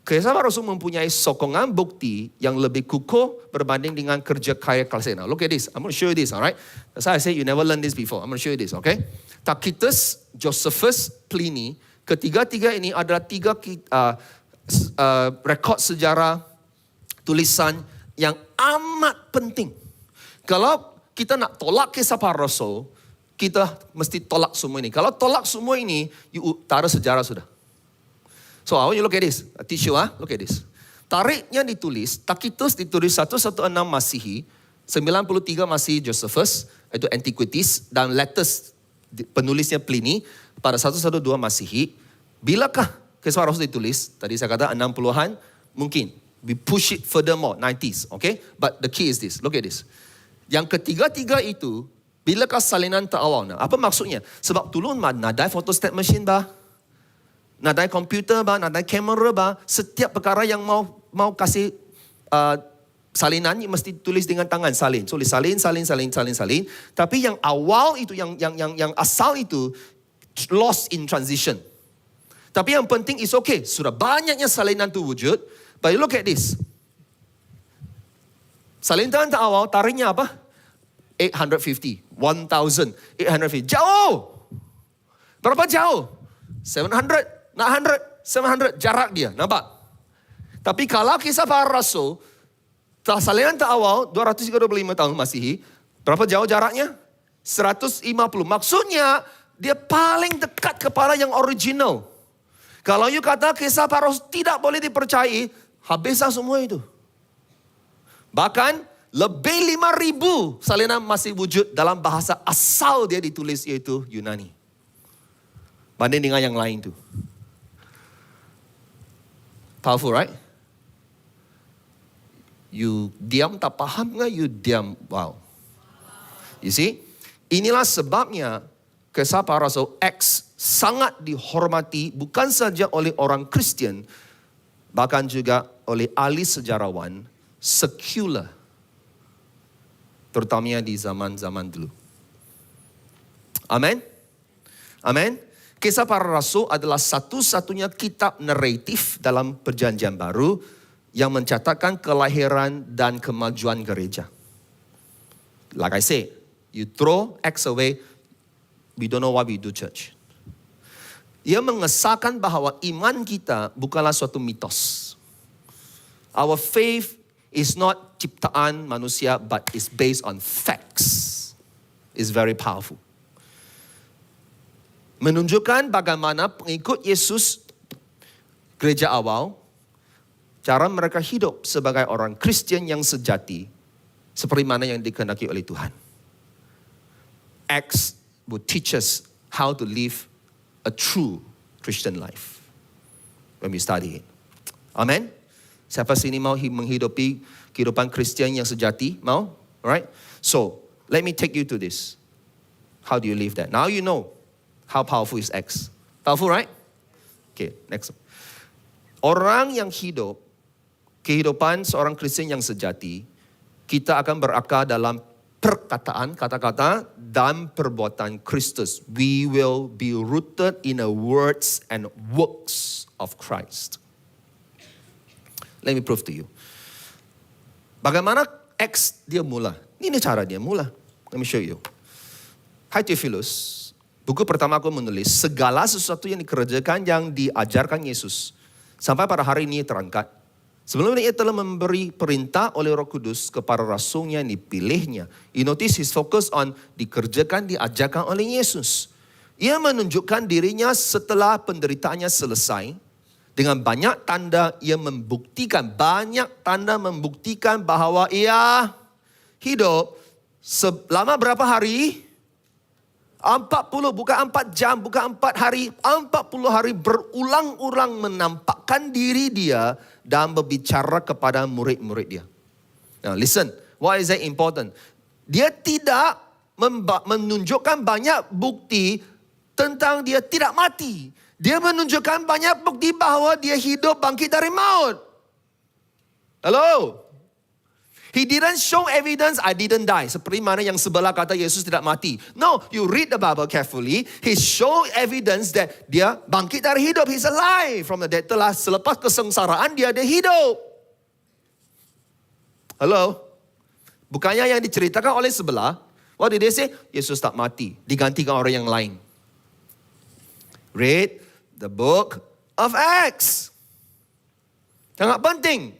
Kisah Para Rasul mempunyai sokongan bukti yang lebih kukuh berbanding dengan kerja karya klasik. Now look at this. I'm going to show you this, alright? That's why I say you never learned this before. I'm going to show you this, okay? Tacitus, Josephus, Pliny. Ketiga-tiga ini adalah 3 rekod sejarah tulisan yang amat penting. Kalau kita nak tolak kisah para rasul, kita mesti tolak semua ini. Kalau tolak semua ini, you taruh sejarah sudah. So, I want you look at this. I teach you, look at this. Tarikhnya ditulis, Tacitus ditulis 116 Masihi, 93 masih Josephus, itu Antiquities, dan letters penulisnya Pliny pada 112 Masihi. Bilakah kisah para rasul ditulis? Tadi saya kata 60-an, mungkin. We push it furthermore, 90s, okay? But the key is this, look at this. Yang ketiga-tiga itu, bilakah salinan terawal? Apa maksudnya? Sebab dulu nadai photostat machine bah, nadai komputer bah, nadai kamera bah, setiap perkara yang mau kasih salinan, mesti tulis dengan tangan, salin. Tulis salin. Tapi yang awal itu, yang asal itu, lost in transition. Tapi yang penting is okay, sudah banyaknya salinan itu wujud. But you look at this. Salinan awal tariknya apa? 850. Jauh. Berapa jauh? 700, 700 jarak dia. Nampak? Tapi kalau kisah para rasul, salinan awal 235 tahun Masihi, berapa jauh jaraknya? 150. Maksudnya dia paling dekat kepada yang original. Kalau you kata kisah para rasul tidak boleh dipercayai, habislah semua itu. Bahkan lebih 5,000 salinan masih wujud dalam bahasa asal dia ditulis, yaitu Yunani. Banding dengan yang lain tu. Powerful, right? You diam tak faham ke? You diam, wow. You see? Inilah sebabnya kisah para rasul Acts sangat dihormati bukan saja oleh orang Kristian, bahkan juga oleh ahli sejarawan sekular, terutamanya di zaman-zaman dulu. Amin? Amin? Kisah para rasul adalah satu-satunya kitab naratif dalam perjanjian baru yang mencatatkan kelahiran dan kemajuan gereja. Like I said, you throw Acts away, we don't know why we do church. Ia mengesahkan bahawa iman kita bukanlah suatu mitos. Our faith is not ciptaan manusia, but is based on facts. It's very powerful. Menunjukkan bagaimana pengikut Yesus gereja awal, cara mereka hidup sebagai orang Kristian yang sejati, seperti mana yang dikehendaki oleh Tuhan. Acts will teach us how to live a true Christian life when we study it. Amen. Siapa sini mau menghidupi kehidupan Kristian yang sejati? Mau? Alright? So, let me take you to this. How do you live that? Now you know how powerful is Acts. Powerful, right? Okay, next. Orang yang hidup kehidupan seorang Kristian yang sejati, kita akan berakar dalam perkataan, kata-kata, dan perbuatan Kristus. We will be rooted in the words and works of Christ. Let me prove to you. Bagaimana Acts dia mula? Ini cara dia mula. Let me show you. Hai Theophilus, buku pertama aku menulis, segala sesuatu yang dikerjakan yang diajarkan Yesus sampai pada hari ini terangkat. Sebelumnya ia telah memberi perintah oleh Roh Kudus kepada rasulnya yang dipilihnya. You notice his focus on dikerjakan, diajarkan oleh Yesus. Ia menunjukkan dirinya setelah penderitaannya selesai. Dengan banyak tanda ia membuktikan, bahawa ia hidup selama berapa hari? 40, bukan 4 jam, bukan 4 hari, 40 hari berulang-ulang menampakkan diri dia dan berbicara kepada murid-murid dia. Now listen, why is that important? Dia tidak menunjukkan banyak bukti tentang dia tidak mati. Dia menunjukkan banyak bukti bahawa dia hidup bangkit dari maut. Hello? He didn't show evidence, I didn't die. Seperti mana yang sebelah kata Yesus tidak mati. No, you read the Bible carefully. He show evidence that dia bangkit dari hidup. He's alive from the dead. Telah selepas kesengsaraan dia ada hidup. Hello? Bukannya yang diceritakan oleh sebelah. What did they say? Yesus tak mati. Digantikan orang yang lain. Read the book of Acts. Sangat penting.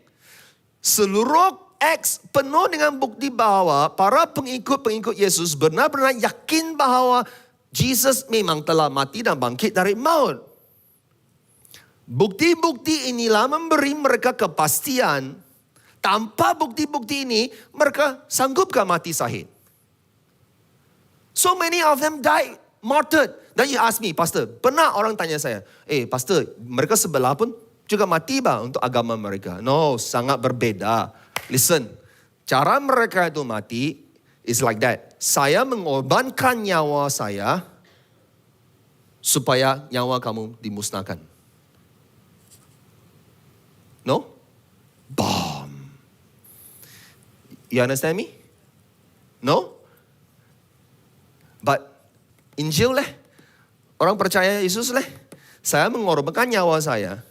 Seluruh Acts penuh dengan bukti bahwa para pengikut-pengikut Yesus benar-benar yakin bahwa Jesus memang telah mati dan bangkit dari maut. Bukti-bukti inilah memberi mereka kepastian. Tanpa bukti-bukti ini, mereka sanggupkah mati syahid? So many of them died, martyred. Then you ask me, Pastor, pernah orang tanya saya, Pastor, mereka sebelah pun juga mati bah untuk agama mereka. No, sangat berbeda. Listen, cara mereka itu mati is like that. Saya mengorbankan nyawa saya supaya nyawa kamu dimusnahkan. No? Bomb. You understand me? No? But Injil leh, orang percaya Yesus leh, saya mengorbankan nyawa saya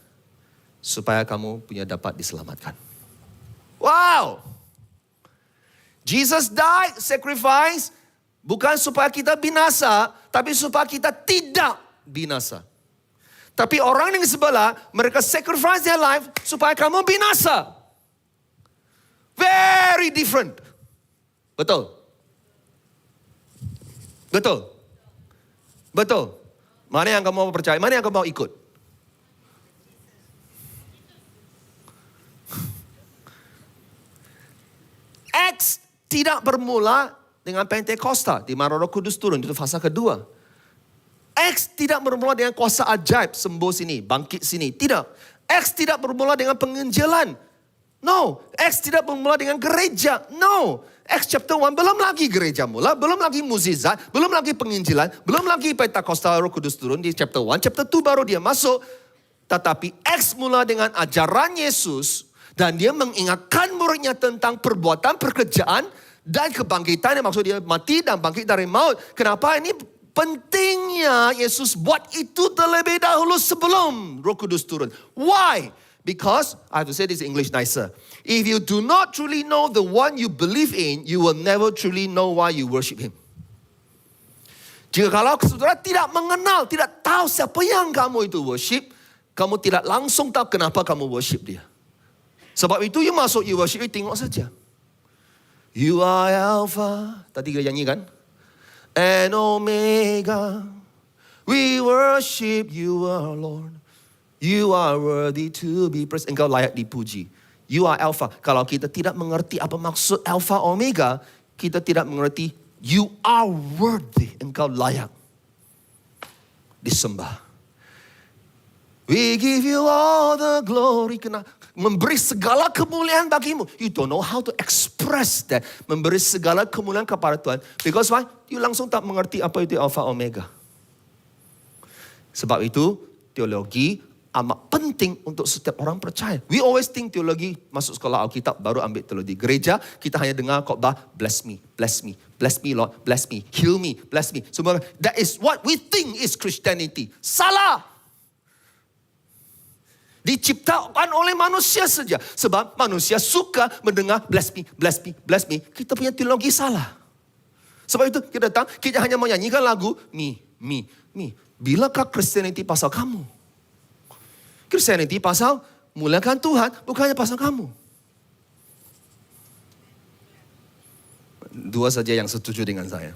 supaya kamu punya dapat diselamatkan. Wow! Jesus died, sacrifice, bukan supaya kita binasa, tapi supaya kita tidak binasa. Tapi orang yang sebelah, mereka sacrifice their life supaya kamu binasa. Very different. Betul? Betul? Betul? Mana yang kamu mau percaya, mana yang kamu mau ikut? Acts tidak bermula dengan Pentakosta, di mana Roh Kudus turun, itu fasa kedua. Acts tidak bermula dengan kuasa ajaib, sembuh sini, bangkit sini. Tidak. Acts tidak bermula dengan penginjilan. No. Acts tidak bermula dengan gereja. No. Acts chapter 1 belum lagi gereja mula, belum lagi mukjizat, belum lagi penginjilan, belum lagi Pentakosta Roh Kudus turun di chapter 1. Chapter 2 baru dia masuk. Tetapi Acts mula dengan ajaran Yesus. Dan dia mengingatkan muridnya tentang perbuatan, pekerjaan, dan kebangkitan. Yang maksud dia mati dan bangkit dari maut. Kenapa ini pentingnya Yesus buat itu terlebih dahulu sebelum Roh Kudus turun. Why? Because, I have to say this in English nicer. If you do not truly know the one you believe in, you will never truly know why you worship Him. Jika kalau saudara tidak mengenal, tidak tahu siapa yang kamu itu worship, kamu tidak langsung tahu kenapa kamu worship Dia. Sebab itu you masuk, you worship, you tengok saja. You are Alpha. Tadi kita nyanyi kan? And Omega. We worship you, our Lord. You are worthy to be praised. Engkau layak dipuji. You are Alpha. Kalau kita tidak mengerti apa maksud Alpha Omega, kita tidak mengerti you are worthy. Engkau layak disembah. We give you all the glory. Kena memberi segala kemuliaan bagimu. You don't know how to express that. Memberi segala kemuliaan kepada Tuhan. Because why? You langsung tak mengerti apa itu Alpha Omega. Sebab itu teologi amat penting untuk setiap orang percaya. We always think teologi masuk sekolah Alkitab baru ambil teologi. Gereja kita hanya dengar khotbah bless me, bless me, bless me Lord, bless me, heal me, bless me. Semua that is what we think is Christianity. Salah. Diciptakan oleh manusia saja. Sebab manusia suka mendengar bless me, bless me, bless me. Kita punya teologi salah. Sebab itu kita datang, kita hanya mau nyanyikan lagu me, me, me. Bilakah Christianity pasal kamu? Christianity pasal muliakan Tuhan, bukannya pasal kamu. Dua saja yang setuju dengan saya.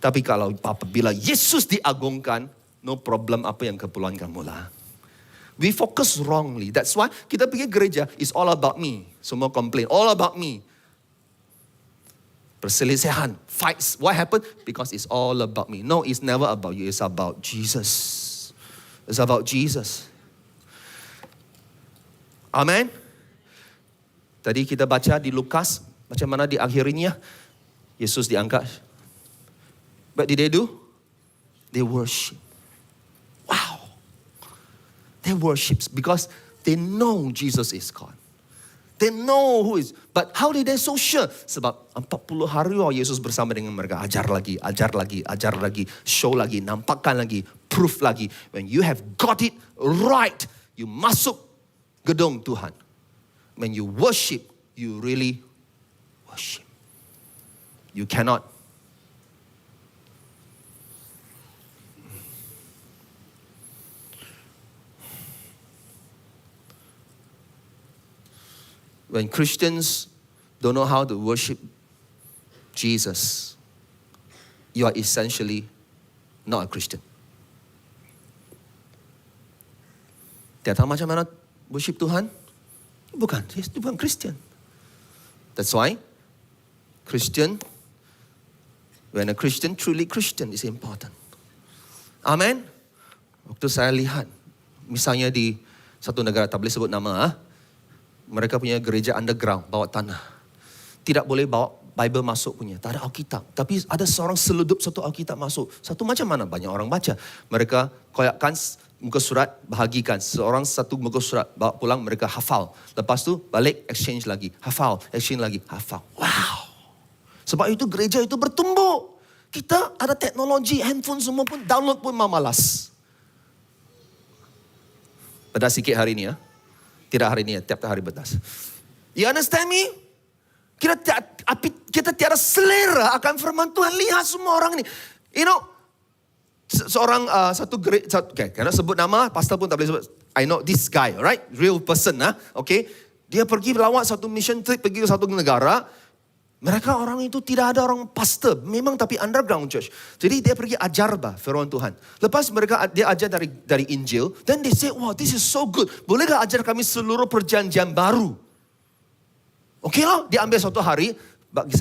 Tapi kalau apabila Yesus diagungkan, no problem apa yang keperluan kamu lah. We focus wrongly. That's why kita pergi gereja, it's all about me. Semua complain, all about me. Perselisihan, fights. What happened? Because it's all about me. No, it's never about you. It's about Jesus. It's about Jesus. Amen. Tadi kita baca di Lukas, macam mana di akhirnya Yesus diangkat. But did they do? They worship. Wow. They worship because they know Jesus is God. They know who is. But how did they so sure? Sebab 40 hari Yesus bersama dengan mereka. Ajar lagi, ajar lagi, ajar lagi. Show lagi, nampakkan lagi, proof lagi. When you have got it right, you masuk gedung Tuhan. When you worship, you really worship. You cannot. when Christians don't know how to worship Jesus, you are essentially not a Christian. Dia tahu macam mana worship Tuhan? Bukan, dia bukan Christian. That's why when a Christian truly Christian is important. Amen. Waktu saya lihat, misalnya di satu negara, tak boleh sebut nama, mereka punya gereja underground, bawah tanah. Tidak boleh bawa Bible masuk punya, tak ada Alkitab. Tapi ada seorang seludup satu Alkitab masuk. Satu macam mana banyak orang baca. Mereka koyakkan muka surat, bahagikan. Seorang satu muka surat, bawa pulang mereka hafal. Lepas tu balik exchange lagi. Hafal, exchange lagi, hafal. Wow. Sebab itu gereja itu bertumbuh. Kita ada teknologi, handphone semua pun download pun malas. Pedas sikit hari ini ya. Tidak hari ini ya, tiap hari pedas. You understand me? Kita tiada selera akan firman Tuhan. Lihat semua orang ini. You know, seorang satu gereja, okay, karena sebut nama, pastor pun tak boleh sebut. I know this guy, right? Real person, okay. Dia pergi lawat satu mission trip, pergi ke satu negara. Mereka orang itu tidak ada orang pastor, memang tapi underground church. Jadi dia pergi ajar firman Tuhan. Lepas dia ajar dari Injil, then they say, wow, this is so good. Bolehkah ajar kami seluruh perjanjian baru? Okey lah, dia ambil satu hari, bagi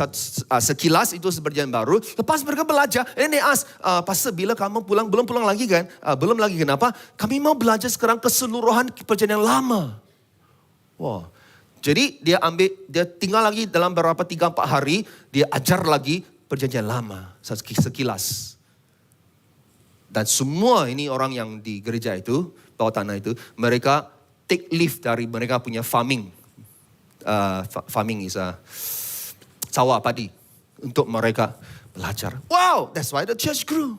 sekilas itu perjanjian baru. Lepas mereka belajar, they ask, pastor bila kamu pulang? Belum pulang lagi kan? Belum lagi, kenapa? Kami mau belajar sekarang keseluruhan perjanjian lama. Wow. Jadi dia tinggal lagi dalam beberapa 3-4 hari, dia ajar lagi perjanjian lama sekilas. Dan semua ini orang yang di gereja itu, bawah tanah itu, mereka take leave dari mereka punya farming. Farming is sawah padi. Untuk mereka belajar. Wow, that's why the church grew.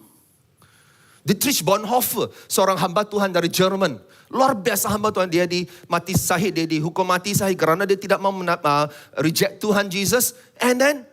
Dietrich Bonhoeffer, seorang hamba Tuhan dari Jerman. Luar biasa hamba Tuhan, dia mati sahih, dia dihukum mati sahih kerana dia tidak mau reject Tuhan Jesus. And then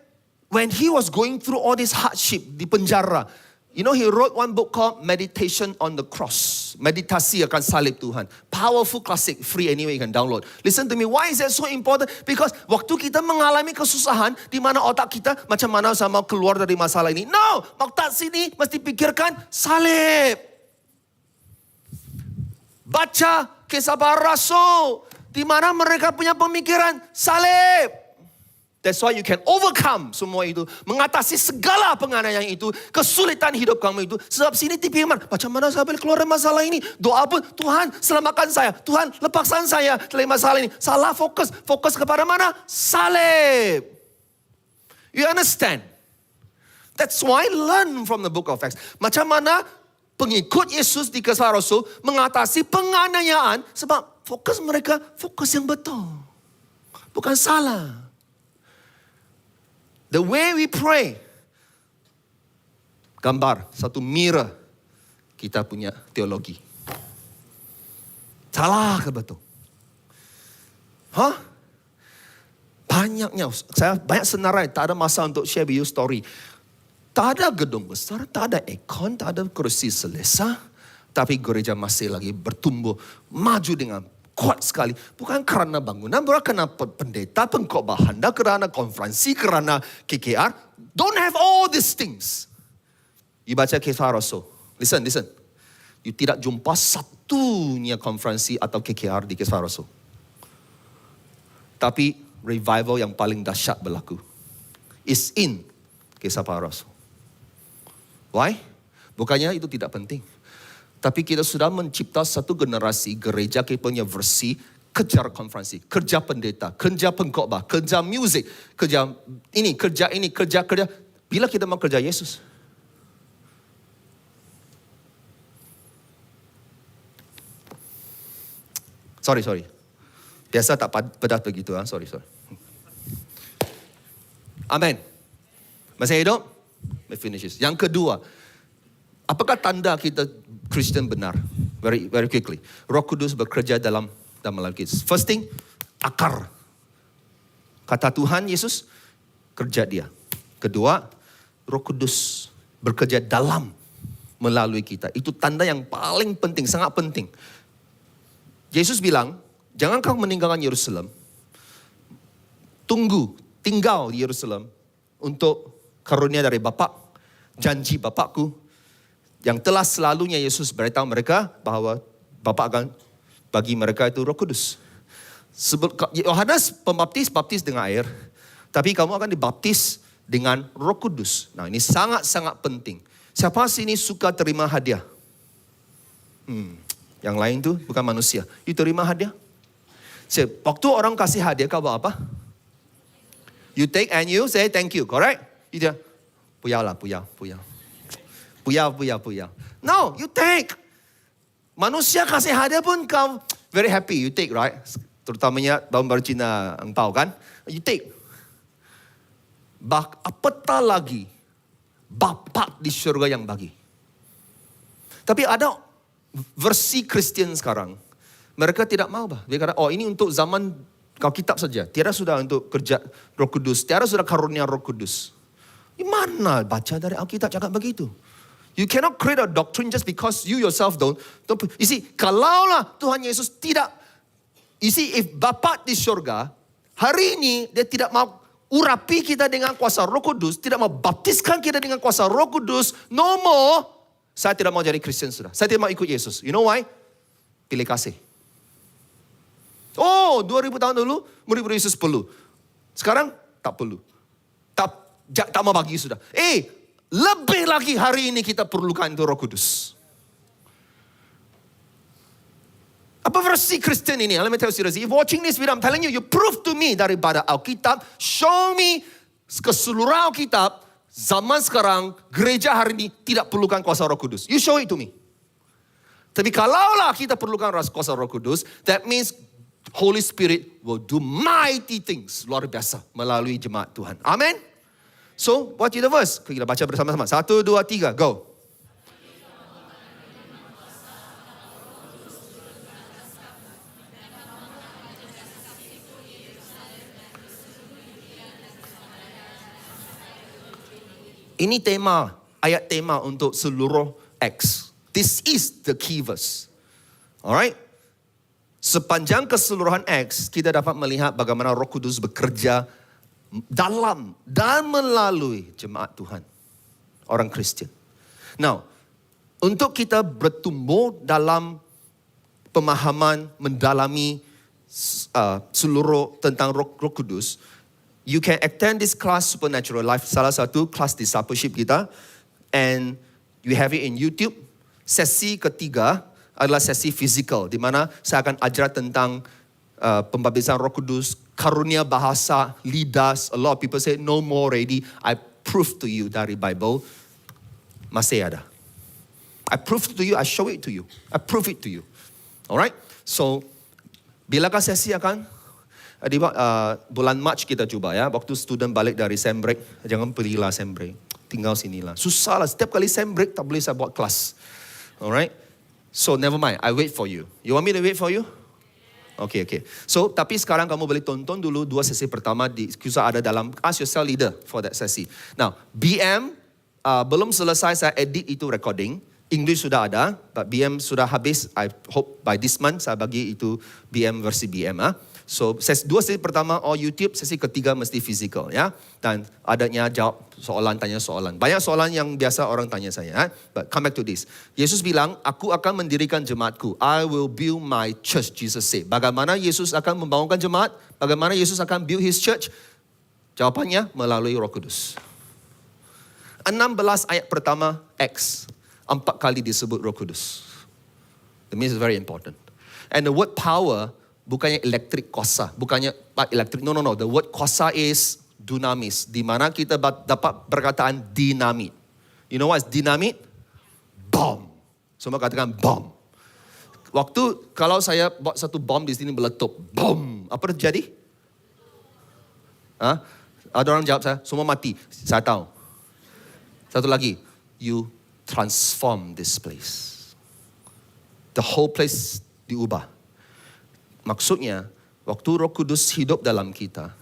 when he was going through all this hardship di penjara, you know, he wrote one book called Meditation on the Cross. Meditasi akan salib Tuhan. Powerful classic, free anyway, you can download. Listen to me, why is that so important? Because waktu kita mengalami kesusahan, di mana otak kita macam mana sama keluar dari masalah ini. No, otak sini mesti pikirkan salib. Baca Kisah Para Rasul, di mana mereka punya pemikiran salib. That's why you can overcome semua itu. Mengatasi segala penganiayaan itu. Kesulitan hidup kamu itu. Sebab sini firman, macam mana saya boleh keluar dari masalah ini? Doa pun, Tuhan selamatkan saya. Tuhan lepaskan saya dari masalah ini. Salah fokus. Fokus kepada mana? Salib. You understand? That's why learn from the book of Acts. Macam mana pengikut Yesus di Kisah Rasul mengatasi penganiayaan. Sebab fokus mereka, fokus yang betul. Bukan salah. The way we pray, gambar satu mirror kita punya teologi. Salah ke betul? Banyaknya, saya banyak senarai, tak ada masa untuk share video story. Tak ada gedung besar, tak ada aircon, tak ada kursi selesa, tapi gereja masih lagi bertumbuh, maju dengan kuat sekali. Bukan kerana bangunan, bukan kerana pendeta, pengkhotbah, kerana konferensi, kerana KKR. Don't have all these things. You baca Kisah Rasul. Listen. You tidak jumpa satunya konferensi atau KKR di Kisah Rasul. Tapi revival yang paling dahsyat berlaku is in Kisah Para Rasul. Why? Bukannya itu tidak penting. Tapi kita sudah mencipta satu generasi gereja kita punya versi kejar konferensi, kerja pendeta, kerja pengkhotbah, kerja music, kerja ini, kerja. Bila kita mau kerja Yesus? Sorry. Biasa tak pedas begitu. Sorry. Amen. Masih hidup? Let me finish this. Yang kedua, apakah tanda kita Kristen benar? Very quickly. Roh Kudus bekerja dalam melalui kita. First thing, akar. Kata Tuhan Yesus, kerja dia. Kedua, Roh Kudus bekerja dalam melalui kita. Itu tanda yang paling penting, sangat penting. Yesus bilang, jangan kau meninggalkan Yerusalem tunggu, tinggal di Yerusalem untuk karunia dari Bapa, janji Bapakku, yang telah selalunya Yesus beritahu mereka bahawa Bapa akan bagi mereka itu Roh Kudus. Yohanes Pembaptis baptis dengan air, tapi kamu akan dibaptis dengan Roh Kudus. Nah, ini sangat-sangat penting. Siapa sini suka terima hadiah? Yang lain tu bukan manusia. You terima hadiah? Waktu orang kasih hadiah, kau buat apa? You take and you say thank you, correct? You just, 不要啦，不要。No, you take. Manusia kasih hadiah pun kau very happy, you take, right? Terutamanya baru Cina engpau kan? You take. Apatah lagi Bapa di syurga yang bagi. Tapi ada versi Kristen sekarang. Mereka tidak mau. Dia kata, ini untuk zaman Alkitab saja. Tiada sudah untuk kerja Roh Kudus. Tiada sudah karunia Roh Kudus. Di mana baca dari Alkitab cakap begitu? You cannot create a doctrine just because you yourself don't. You see, kalaulah Tuhan Yesus tidak, you see, if Bapa di syurga, hari ini dia tidak mau urapi kita dengan kuasa Roh Kudus, tidak mau baptiskan kita dengan kuasa Roh Kudus, no more, saya tidak mau jadi Kristen sudah. Saya tidak mau ikut Yesus. You know why? Pilih kasih. 2000 tahun dulu, murid-murid Yesus perlu. Sekarang, tak perlu. Tak mau bagi sudah. Lebih lagi hari ini kita perlukan itu Roh Kudus. Apa versi Kristen ini? Let me tell you seriously. If watching this video, I'm telling you, you prove to me daripada Alkitab, show me keseluruhan Alkitab, zaman sekarang, gereja hari ini tidak perlukan kuasa Roh Kudus. You show it to me. Tapi kalaulah kita perlukan kuasa Roh Kudus, that means Holy Spirit will do mighty things. Luar biasa melalui jemaat Tuhan. Amen. So, what is the verse? Kita baca bersama-sama. 1, 2, 3, go. Ini tema, ayat tema untuk seluruh Acts. This is the key verse. Alright? Sepanjang keseluruhan Acts, kita dapat melihat bagaimana Roh Kudus bekerja dalam dan melalui jemaat Tuhan, orang Kristen. Now, untuk kita bertumbuh dalam pemahaman mendalami seluruh tentang Roh Kudus, you can attend this class Supernatural Life, salah satu kelas discipleship kita, and you have it in YouTube. Sesi ketiga adalah sesi physical, di mana saya akan ajar tentang pembaptisan Roh Kudus, karunia bahasa, lidas. A lot of people say no more already. I prove to you dari Bible masih ada. I prove to you, I show it to you. I prove it to you. Alright? So, bilakah sesi akan? Di bulan Mac kita cuba ya. Waktu student balik dari sem break, jangan pergilah sem break. Tinggal sinilah. Susah lah. Setiap kali sem break tak boleh saya buat kelas. Alright? So, never mind. I wait for you. You want me to wait for you? Okay. So, tapi sekarang kamu boleh tonton dulu 2 sesi pertama di Kusa ada dalam Ask Yourself Leader for that sesi. Now, BM belum selesai saya edit itu recording. English sudah ada, but BM sudah habis. I hope by this month saya bagi itu BM versi BM. So, 2 sesi pertama all YouTube, sesi ketiga mesti physical ya. Dan adanya jawab soalan, tanya soalan. Banyak soalan yang biasa orang tanya saya. But come back to this. Yesus bilang, aku akan mendirikan jemaatku. I will build my church, Jesus said. Bagaimana Yesus akan membangunkan jemaat? Bagaimana Yesus akan build his church? Jawapannya melalui Roh Kudus. 16 ayat pertama Acts. 4 kali disebut Roh Kudus. That means it's very important. And the word power bukannya elektrik kuasa, bukannya elektrik. No. The word kuasa is dunamis. Di mana kita dapat perkataan dinamit. You know what is dinamit? Bomb. Semua katakan bomb. Waktu kalau saya buat satu bom di sini meletup, bom. Apa terjadi? Ada orang jawab saya, semua mati. Saya tahu. Satu lagi, you transform this place. The whole place diubah. Maksudnya, waktu Roh Kudus hidup dalam kita,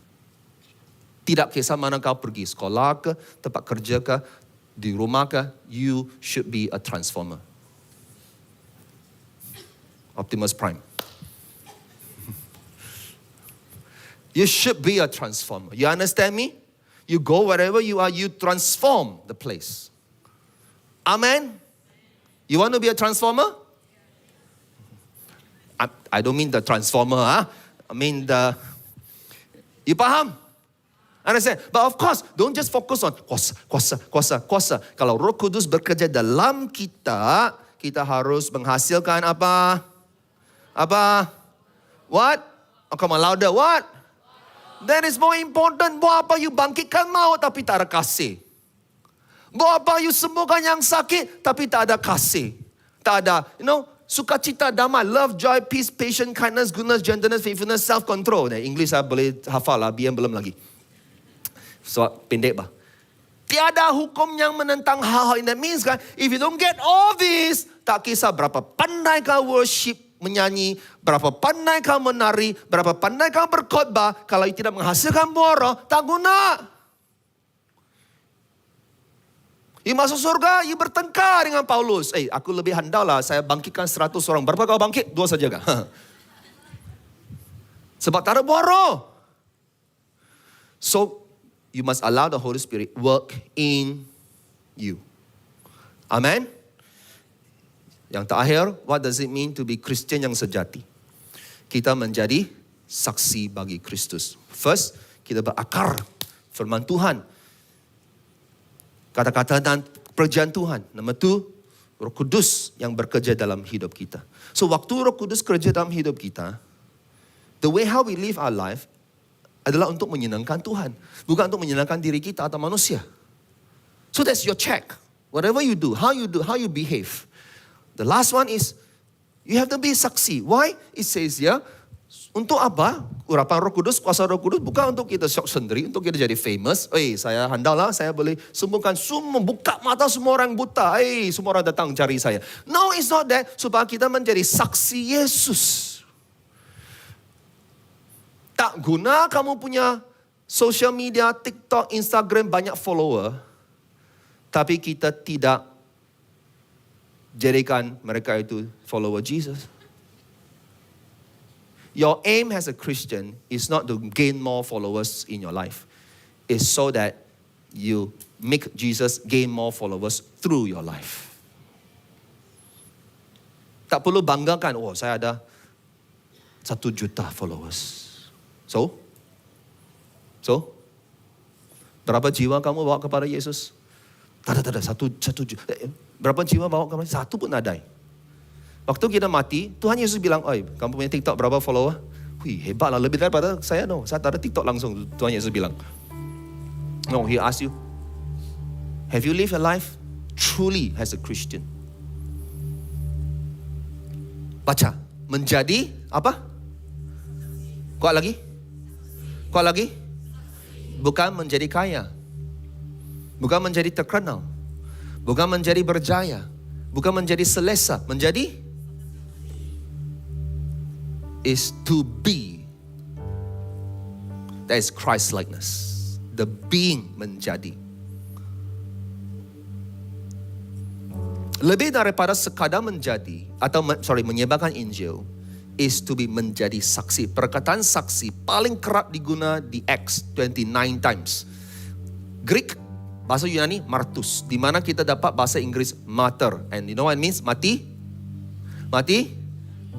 tidak kisah mana kau pergi, sekolah ke, tempat kerja ke, di rumah ke, you should be a transformer. Optimus Prime. You should be a transformer. You understand me? You go wherever you are, you transform the place. Amen? You want to be a transformer? I don't mean the transformer, I mean you faham? Understand? But of course, don't just focus on kuasa. Kalau Roh Kudus bekerja dalam kita, kita harus menghasilkan apa? What? Oh, come on, louder. What? That is more important. Buat apa you bangkitkan maut tapi tak ada kasih? Buat apa you sembuhkan yang sakit tapi tak ada kasih? Tak ada, sukacita, damai, love, joy, peace, patience, kindness, goodness, gentleness, faithfulness, self-control. English saya boleh hafal lah, BM belum lagi. So, pendek bah. Tiada hukum yang menentang hal-hal ini. That means kan, if you don't get all this, tak kisah berapa pandai kau worship, menyanyi, berapa pandai kau menari, berapa pandai kau berkhotbah, kalau tidak menghasilkan buah roh, tak guna. You masuk surga, you bertengkar dengan Paulus. Aku lebih handal lah, saya bangkitkan 100 orang. Berapa kau bangkit? 2 saja kan? Sebab tak ada buah roh. So, you must allow the Holy Spirit work in you. Amen? Yang terakhir, what does it mean to be Christian yang sejati? Kita menjadi saksi bagi Kristus. First, kita berakar firman Tuhan. Kata-kata dan pekerjaan Tuhan. Nombor 2, Roh Kudus yang bekerja dalam hidup kita. So, waktu Roh Kudus kerja dalam hidup kita, the way how we live our life adalah untuk menyenangkan Tuhan. Bukan untuk menyenangkan diri kita atau manusia. So, that's your check. Whatever you do, how you behave. The last one is, you have to be saksi. Why? It says here, untuk apa? Urapan Roh Kudus, kuasa Roh Kudus bukan untuk kita syok sendiri, untuk kita jadi famous. Saya handal lah, saya boleh sembuhkan semua, buka mata semua orang buta. Semua orang datang cari saya. No, it's not that. Supaya kita menjadi saksi Yesus. Tak guna kamu punya social media, TikTok, Instagram banyak follower, tapi kita tidak jadikan mereka itu follower Jesus. Your aim as a Christian is not to gain more followers in your life. It's so that you make Jesus gain more followers through your life. Tak perlu banggakan, saya ada 1 juta followers. So? Berapa jiwa kamu bawa kepada Yesus? Tak ada, 1 juta. Berapa jiwa bawa kepada Yesus? 1 pun ada. Waktu kita mati, Tuhan Yesus bilang, kamu punya TikTok berapa follower? Hebat lah, lebih daripada saya. Saya tak ada TikTok langsung, Tuhan Yesus bilang. No, He asked you, have you lived a life truly as a Christian? Baca, menjadi apa? Kuat lagi? Bukan menjadi kaya. Bukan menjadi terkenal. Bukan menjadi berjaya. Bukan menjadi selesa. Menjadi is to be. That is Christ-likeness. The being menjadi. Lebih daripada sekadar menjadi atau menyebarkan Injil is to be menjadi saksi. Perkataan saksi paling kerap diguna di Acts 29 times. Greek, bahasa Yunani, martus. Di mana kita dapat bahasa Inggris martyr. And you know what it means? Mati?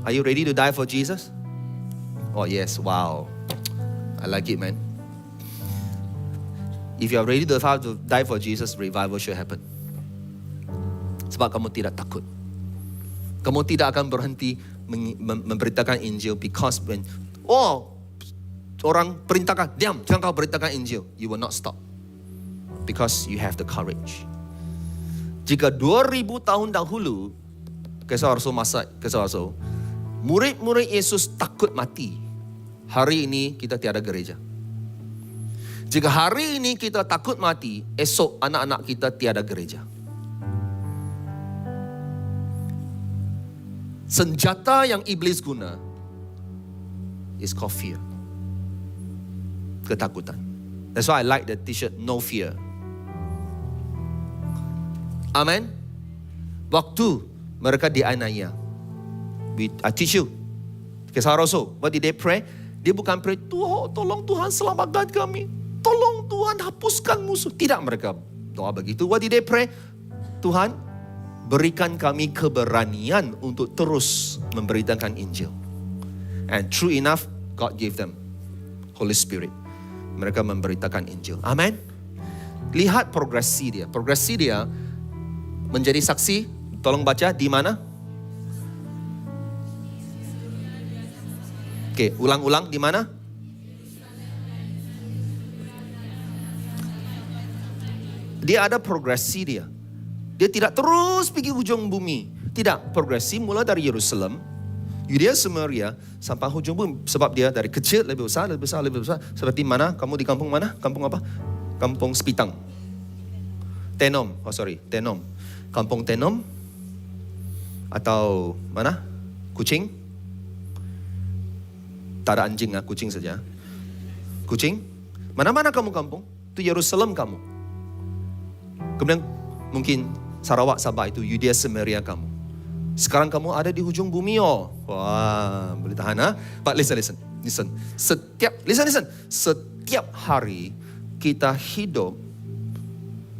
Are you ready to die for Jesus? Oh yes, wow. I like it, man. If you are ready to die for Jesus, revival should happen. Sebab kamu tidak takut. Kamu tidak akan berhenti memberitakan Injil because when orang perintahkan, diam, jangan kau beritakan Injil. You will not stop. Because you have the courage. Jika 2000 tahun dahulu, Kisah Rasul, murid-murid Yesus takut mati. Hari ini kita tiada gereja. Jika hari ini kita takut mati, esok anak-anak kita tiada gereja. Senjata yang iblis guna is called fear. Ketakutan. That's why I like the t-shirt, no fear. Amen. Waktu mereka dianiaya, I teach you. Kisah Rasul, what did they pray? Dia bukan pray, Tuhan, tolong Tuhan selamatkan kami. Tolong Tuhan hapuskan musuh. Tidak mereka doa begitu. What did they pray? Tuhan, berikan kami keberanian untuk terus memberitakan Injil. And true enough, God gave them Holy Spirit. Mereka memberitakan Injil. Amen. Lihat progresi dia. Progresi dia menjadi saksi. Tolong baca di mana? Oke, ulang-ulang di mana? Dia ada progresi dia. Dia tidak terus pergi hujung bumi. Tidak, progresi mulai dari Yerusalem, Yudea Samaria sampai hujung bumi. Sebab dia dari kecil lebih besar, lebih besar, lebih besar. Seperti mana? Kamu di kampung mana? Kampung apa? Kampung Sepitang. Tenom. Kampung Tenom. Atau mana? Kuching. Tak ada anjing, kucing saja. Kuching. Mana-mana kamu kampung? Itu Yerusalem kamu. Kemudian mungkin Sarawak, Sabah itu Yudea Samaria kamu. Sekarang kamu ada di hujung bumi. Wah, boleh tahan ha? But listen. Setiap hari kita hidup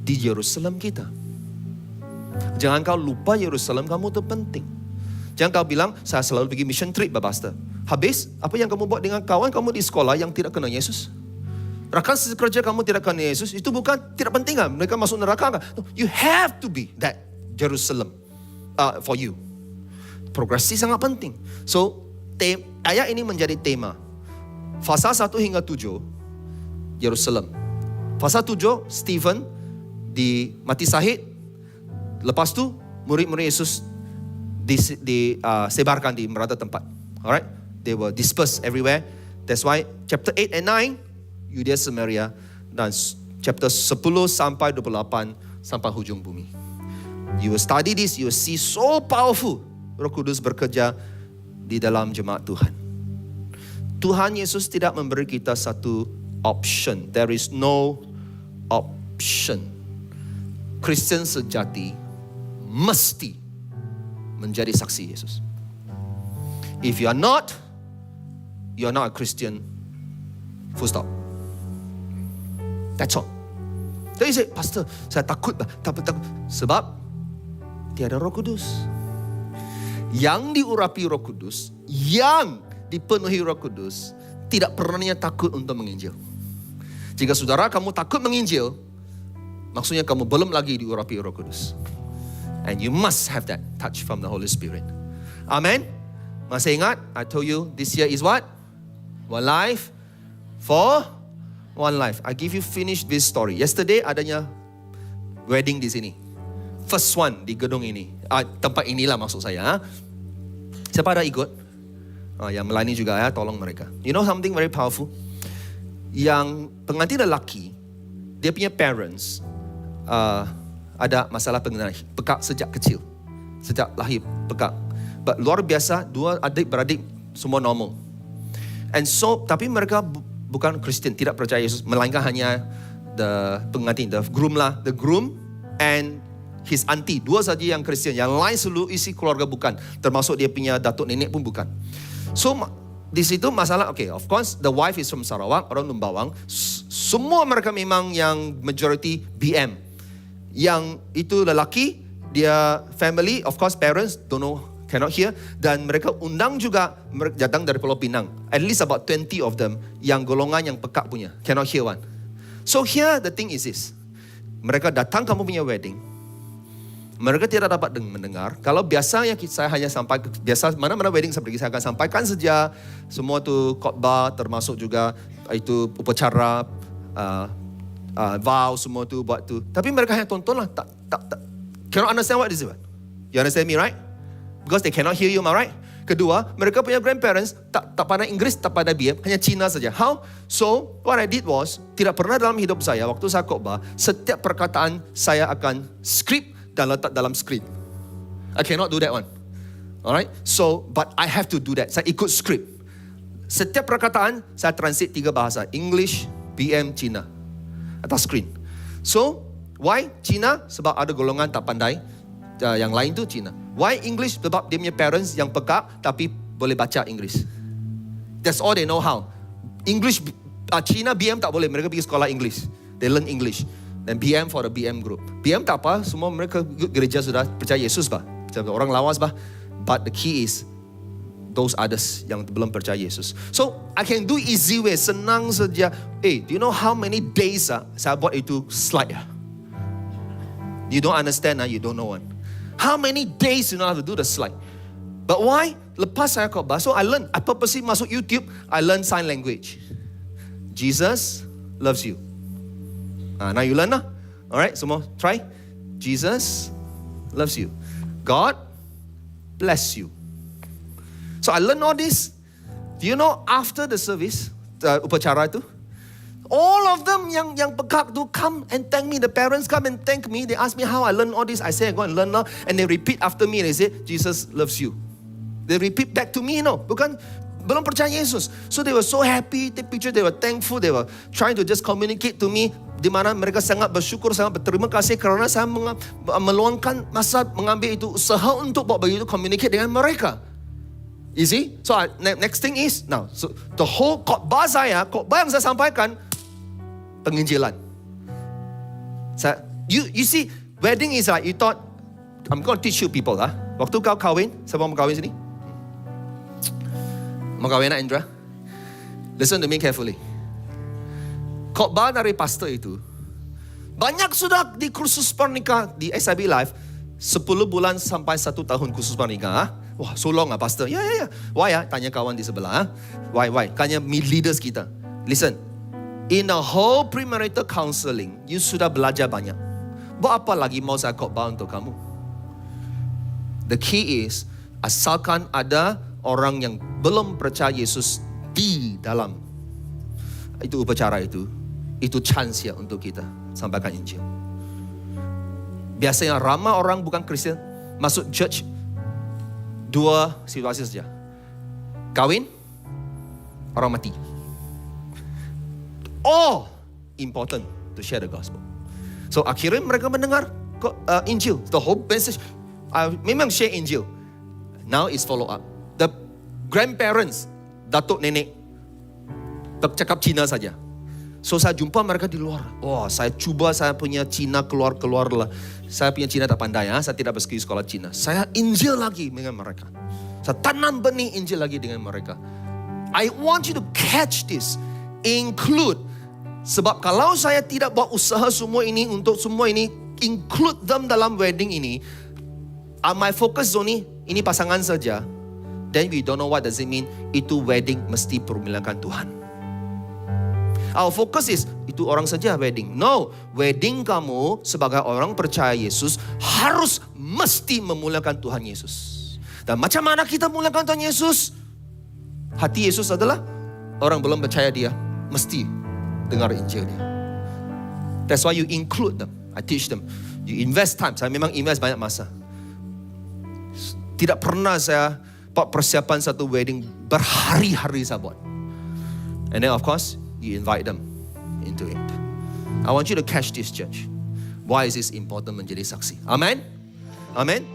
di Yerusalem kita. Jangan kau lupa Yerusalem kamu itu penting. Jangan kau bilang, saya selalu pergi mission trip, Pastor. Habis, apa yang kamu buat dengan kawan kamu di sekolah yang tidak kenal Yesus? Rakan sekerja kamu tidak kenal Yesus, itu bukan tidak penting kan? Mereka masuk neraka kan? No, you have to be that Jerusalem for you. Progresi sangat penting. So, ayat ini menjadi tema. Fasa 1 hingga 7, Yerusalem. Fasa 7, Stephen mati syahid. Lepas tu, murid-murid Yesus disebarkan di merata tempat. Alright? They were dispersed everywhere. That's why chapter 8 and 9, Yudea Samaria, dan chapter 10 sampai 28 sampai hujung bumi. You will study this, you will see so powerful Roh Kudus bekerja di dalam jemaat Tuhan. Tuhan Yesus tidak memberi kita satu option. There is no option. Kristen sejati mesti menjadi saksi Yesus. If you are not a Christian. Full stop. That's all. Jadi saya, Pastor, saya takut. Takut. Sebab tiada Roh Kudus. Yang diurapi Roh Kudus, yang dipenuhi Roh Kudus, tidak pernah takut untuk menginjil. Jika saudara kamu takut menginjil, maksudnya kamu belum lagi diurapi Roh Kudus. And you must have that touch from the Holy Spirit. Amen. Masih ingat? I told you this year is what? One life for one life. I give you finish this story. Yesterday adanya wedding di sini. First one di gedung ini. Tempat inilah maksud saya. Siapa ada ikut? Yang melayani juga ya, tolong mereka. You know something very powerful? Yang pengantin lelaki, dia punya parents ada masalah pengenalan pekak sejak kecil. Sejak lahir pekak. But luar biasa, dua adik-beradik semua normal. And so, tapi mereka bukan Kristen, tidak percaya Yesus, melainkan hanya the pengantin, the groom and his auntie. Dua saja yang Kristen, yang lain seluruh isi keluarga bukan. Termasuk dia punya datuk nenek pun bukan. So, di situ masalah, okay, of course, the wife is from Sarawak, orang Lumbawang. Semua mereka memang yang majority BM. Yang itu lelaki, dia family, of course parents, don't know, cannot hear. Dan mereka undang juga, mereka datang dari Pulau Pinang. At least about 20 of them, yang golongan yang pekak punya, cannot hear one. So here the thing is this. Mereka datang kamu punya wedding. Mereka tidak dapat mendengar. Kalau biasanya saya hanya sampai, biasa mana-mana wedding seperti saya akan sampaikan saja. Semua tu khotbah, termasuk juga itu upacara, vow semua tu buat tu. Tapi mereka hanya tonton lah. Tak, cannot understand what this is. You understand me, right? Because they cannot hear you, am I right? Kedua, mereka punya grandparents tak pandai Inggeris, tak pandai BM, hanya Cina saja. How? So, what I did was, tidak pernah dalam hidup saya, waktu saya khotbah, setiap perkataan saya akan script dan letak dalam screen. I cannot do that one. Alright? So, but I have to do that. Saya ikut script. Setiap perkataan, saya translate 3 bahasa. English, BM, Cina. Atas screen. So, why Cina? Sebab ada golongan tak pandai. Yang lain tu Cina. Why English? Sebab dia punya parents yang pekak tapi boleh baca Inggeris. That's all they know how. English, China BM tak boleh. Mereka pergi sekolah English. They learn English. Dan BM for the BM group. BM tak apa, semua mereka gereja sudah percaya Yesus bah. Orang lawas bah. But the key is those others yang belum percaya Yesus. So I can do easy way, senang saja. Do you know how many days saya buat itu slide? You don't understand, you don't know one. How many days you know how to do the slide? But why? Lepas saya khotbah, so I learn. I purposely masuk YouTube, I learn sign language. Jesus loves you. Now you learn lah. Alright, semua try. Jesus loves you. God bless you. So I learned all this. Do you know after the service, upacara itu, all of them yang pekak tu come and thank me. The parents come and thank me. They ask me how I learned all this. I say I go and learn now. And they repeat after me. They say, Jesus loves you. They repeat back to me, bukan belum percaya Yesus. So they were so happy. Take picture. They were thankful. They were trying to just communicate to me. Di mana mereka sangat bersyukur, sangat berterima kasih kerana saya meluangkan masa mengambil itu usaha untuk buat begitu communicate dengan mereka. You see? So next thing is now. So the whole khotbah yang saya sampaikan penginjilan. You see, wedding is like you thought I'm going to teach you people Waktu kau kahwin, siapa mau kahwin sini? Mau kahwin nak Indra? Listen to me carefully. Khotbah dari pastor itu banyak sudah di kursus pernikah di SIB Live 10 bulan sampai 1 tahun kursus pernikah. Wah, so long pastor. Ya. Why tanya kawan di sebelah. Why? Tanya leaders kita. Listen. In the whole premarital counseling, you sudah belajar banyak. Buat apa lagi mau saya khotbah untuk kamu? The key is, asalkan ada orang yang belum percaya Yesus di dalam itu upacara itu chance ya untuk kita sampaikan Injil. Biasanya ramai orang bukan Kristen masuk church, 2 situasi saja. Kawin, orang mati. All important to share the gospel. So akhirnya mereka mendengar Injil. The whole message, memang share Injil. Now is follow up. The grandparents, datuk nenek, cakap Cina saja. So saya jumpa mereka di luar. Saya cuba saya punya Cina keluar lah. Saya punya Cina tak pandai saya tidak pergi sekolah Cina. Saya Injil lagi dengan mereka. Saya tanam benih Injil lagi dengan mereka. I want you to catch this. Include. Sebab kalau saya tidak buat usaha semua ini untuk semua ini, include them dalam wedding ini, my focus zone ini pasangan saja, then we don't know what does it mean. Itu wedding mesti permuliakan Tuhan. Our focus is, itu orang saja wedding. No, wedding kamu sebagai orang percaya Yesus harus mesti memuliakan Tuhan Yesus. Dan macam mana kita memuliakan Tuhan Yesus? Hati Yesus adalah orang belum percaya dia mesti dengar Injil dia. That's why you include them. I teach them. You invest time. Saya memang invest banyak masa. Tidak pernah saya buat persiapan satu wedding berhari-hari saya buat. And then of course, you invite them into it. I want you to catch this, church. Why is this important menjadi saksi? Amen? Amen?